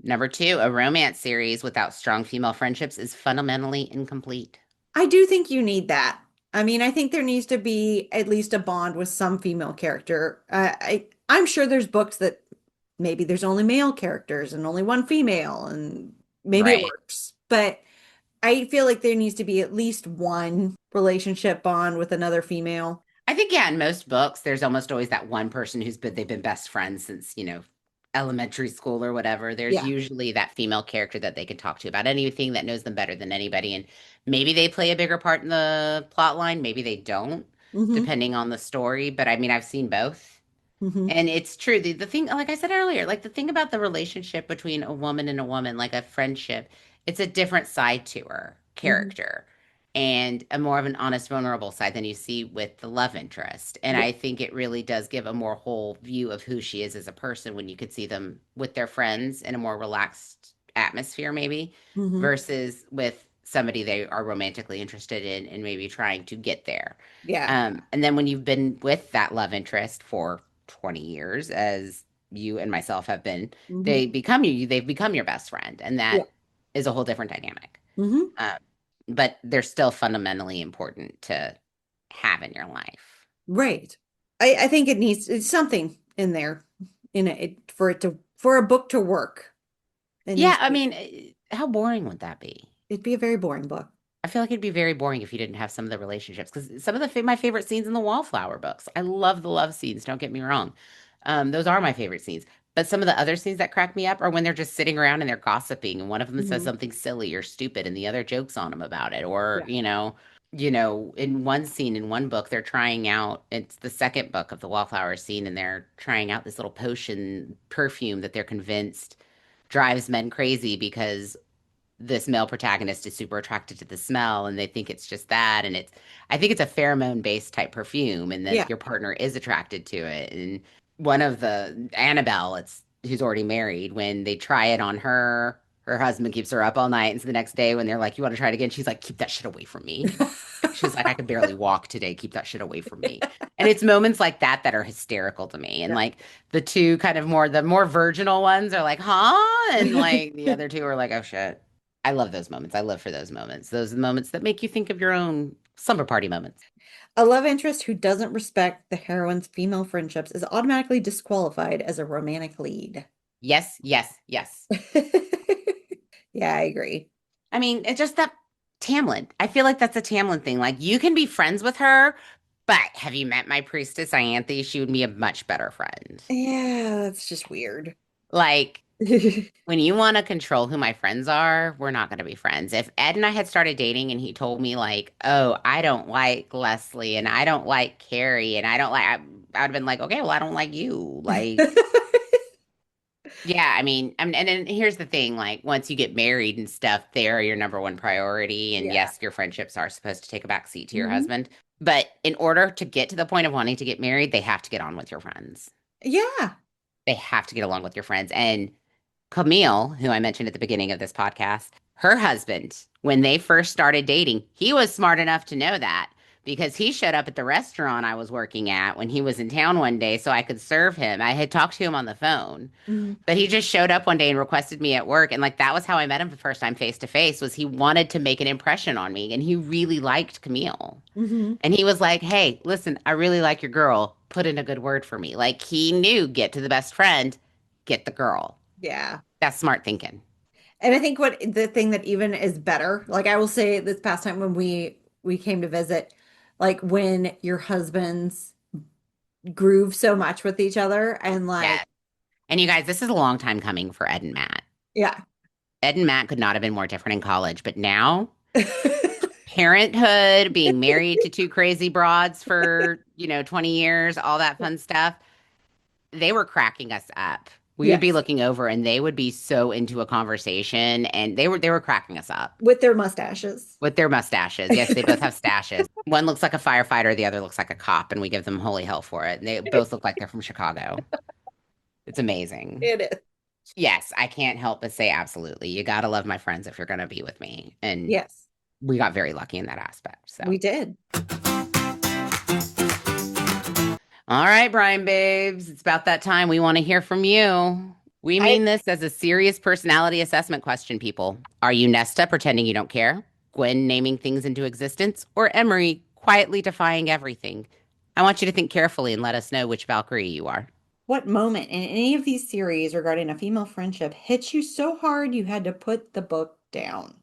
Number two, a romance series without strong female friendships is fundamentally incomplete. I do think you need that. I mean, I think there needs to be at least a bond with some female character. I'm sure there's books that maybe there's only male characters and only one female, and maybe it Right. works. But I feel like there needs to be at least one relationship bond with another female. I think, yeah, in most books, there's almost always that one person they've been best friends since, elementary school or whatever. There's Yeah. usually that female character that they can talk to about anything, that knows them better than anybody. And maybe they play a bigger part in the plot line, maybe they don't, Mm-hmm. depending on the story. But I mean, I've seen both. Mm-hmm. And it's true. The thing, like I said earlier, like the thing about the relationship between a woman and a woman, like a friendship, it's a different side to her Mm-hmm. character and a more of an honest, vulnerable side than you see with the love interest. And Yeah. I think it really does give a more whole view of who she is as a person when you could see them with their friends in a more relaxed atmosphere, maybe, Mm-hmm. versus with somebody they are romantically interested in and maybe trying to get there. Yeah. And then when you've been with that love interest for 20 years, as you and myself have been, Mm-hmm. they've become your best friend. And Yeah. that is a whole different dynamic. Mm-hmm. Um, but they're still fundamentally important to have in your life. Right. I think it's something in there in it for a book to work. It Yeah, needs I mean, how boring would that be? it'd be a very boring book. I feel like it'd be very boring if you didn't have some of the relationships because some of my favorite scenes in the Wallflower books. I love the love scenes. Don't get me wrong; those are my favorite scenes. But some of the other scenes that crack me up are when they're just sitting around and they're gossiping, and one of them says Mm-hmm. something silly or stupid, and the other jokes on them about it. Or Yeah. in one scene in one book, they're trying out. It's the second book of the Wallflower scene, and they're trying out this little potion perfume that they're convinced drives men crazy because this male protagonist is super attracted to the smell and they think it's just that, and I think it's a pheromone based type perfume and that Yeah. your partner is attracted to it. And one of the Annabelle, it's who's already married, when they try it on her husband keeps her up all night, and so the next day when they're like, you want to try it again, she's like, keep that shit away from me. She's like, I could barely walk today, keep that shit away from me. And it's moments like that that are hysterical to me. And Yeah. like the two kind of the more virginal ones are like, huh? And like the other two are like, oh shit. I love those moments. I live for those moments. Those are the moments that make you think of your own slumber party moments. A love interest who doesn't respect the heroine's female friendships is automatically disqualified as a romantic lead. Yes, yes, yes. Yeah, I agree. I mean, it's just that Tamlin. I feel like that's a Tamlin thing. Like you can be friends with her, but have you met my priestess Ianthe? She would be a much better friend. Yeah, that's just weird. Like when you want to control who my friends are, we're not going to be friends. If Ed and I had started dating and he told me like, "Oh, I don't like Leslie and I don't like Carrie and I would have been like, "Okay, well, I don't like you." Like, yeah, I mean, and then here's the thing, like once you get married and stuff, they're your number one priority. And Yeah. yes, your friendships are supposed to take a back seat to your Mhm. husband. But in order to get to the point of wanting to get married, they have to get on with your friends. Yeah. They have to get along with your friends. And Camille, who I mentioned at the beginning of this podcast, her husband, when they first started dating, he was smart enough to know that because he showed up at the restaurant I was working at when he was in town one day so I could serve him. I had talked to him on the phone, Mhm. but he just showed up one day and requested me at work. And like that was how I met him the first time face to face, was he wanted to make an impression on me and he really liked Camille. Mhm. And he was like, "Hey, listen, I really like your girl. Put in a good word for me." Like he knew, get to the best friend, get the girl. Yeah. That's smart thinking. And I think what the thing that even is better, like I will say this past time when we came to visit, like when your husbands groove so much with each other and Yeah. like, And you guys, this is a long time coming for Ed and Matt. yeah. Ed and Matt could not have been more different in college, but now parenthood, being married to two crazy broads for, 20 years, all that fun stuff, they were cracking us up. We would be Yes. looking over and they would be so into a conversation and they were cracking us up With their mustaches. with their mustaches. Yes, they both have stashes. One looks like a firefighter, the other looks like a cop, and we give them holy hell for it. And they both look like they're from Chicago. It's amazing. It is. Yes, I can't help but say absolutely. You gotta love my friends if you're gonna be with me. And Yes, we got very lucky in that aspect. So, we did. all right, Brian babes, it's about that time. We want to hear from you. We I mean this as a serious personality assessment question, people. Are you Nesta pretending you don't care? Gwen naming things into existence? Or Emery quietly defying everything? I want you to think carefully and let us know which Valkyrie you are. What moment in any of these series regarding a female friendship hit you so hard you had to put the book down?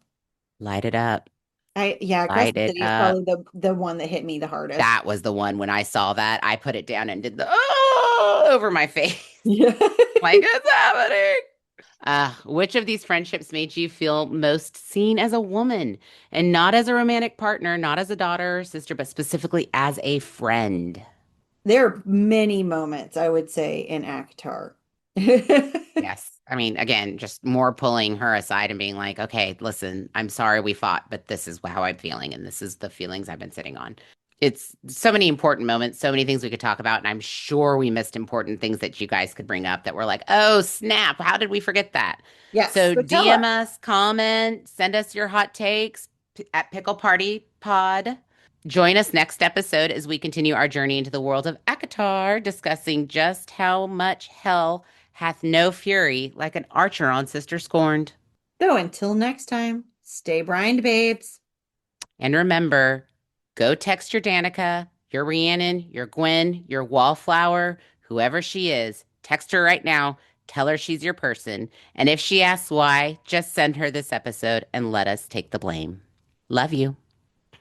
Light it up. Yeah, Light it aggressivity is up. probably the one that hit me the hardest. That was the one when I saw that. I put it down and did the oh over my face. Yeah. Like, it's happening. Which of these friendships made you feel most seen as a woman and not as a romantic partner, not as a daughter or sister, but specifically as a friend? There are many moments, I would say, in Akatar. Yes. I mean, again, just more pulling her aside and being like, okay, listen, I'm sorry we fought, but this is how I'm feeling, and this is the feelings I've been sitting on. It's so many important moments, so many things we could talk about, and I'm sure we missed important things that you guys could bring up that were like, oh, snap, how did we forget that? Yes, So so tell DM us. us, comment, send us your hot takes at Pickle Party Pod. Join us next episode as we continue our journey into the world of Akatar, discussing just how much hell hath no fury like an archer on Sister Scorned. So until next time, stay brined, babes. And remember, go text your Danica, your Rhiannon, your Gwen, your Wallflower, whoever she is. Text her right now. Tell her she's your person. And if she asks why, just send her this episode and let us take the blame. Love you.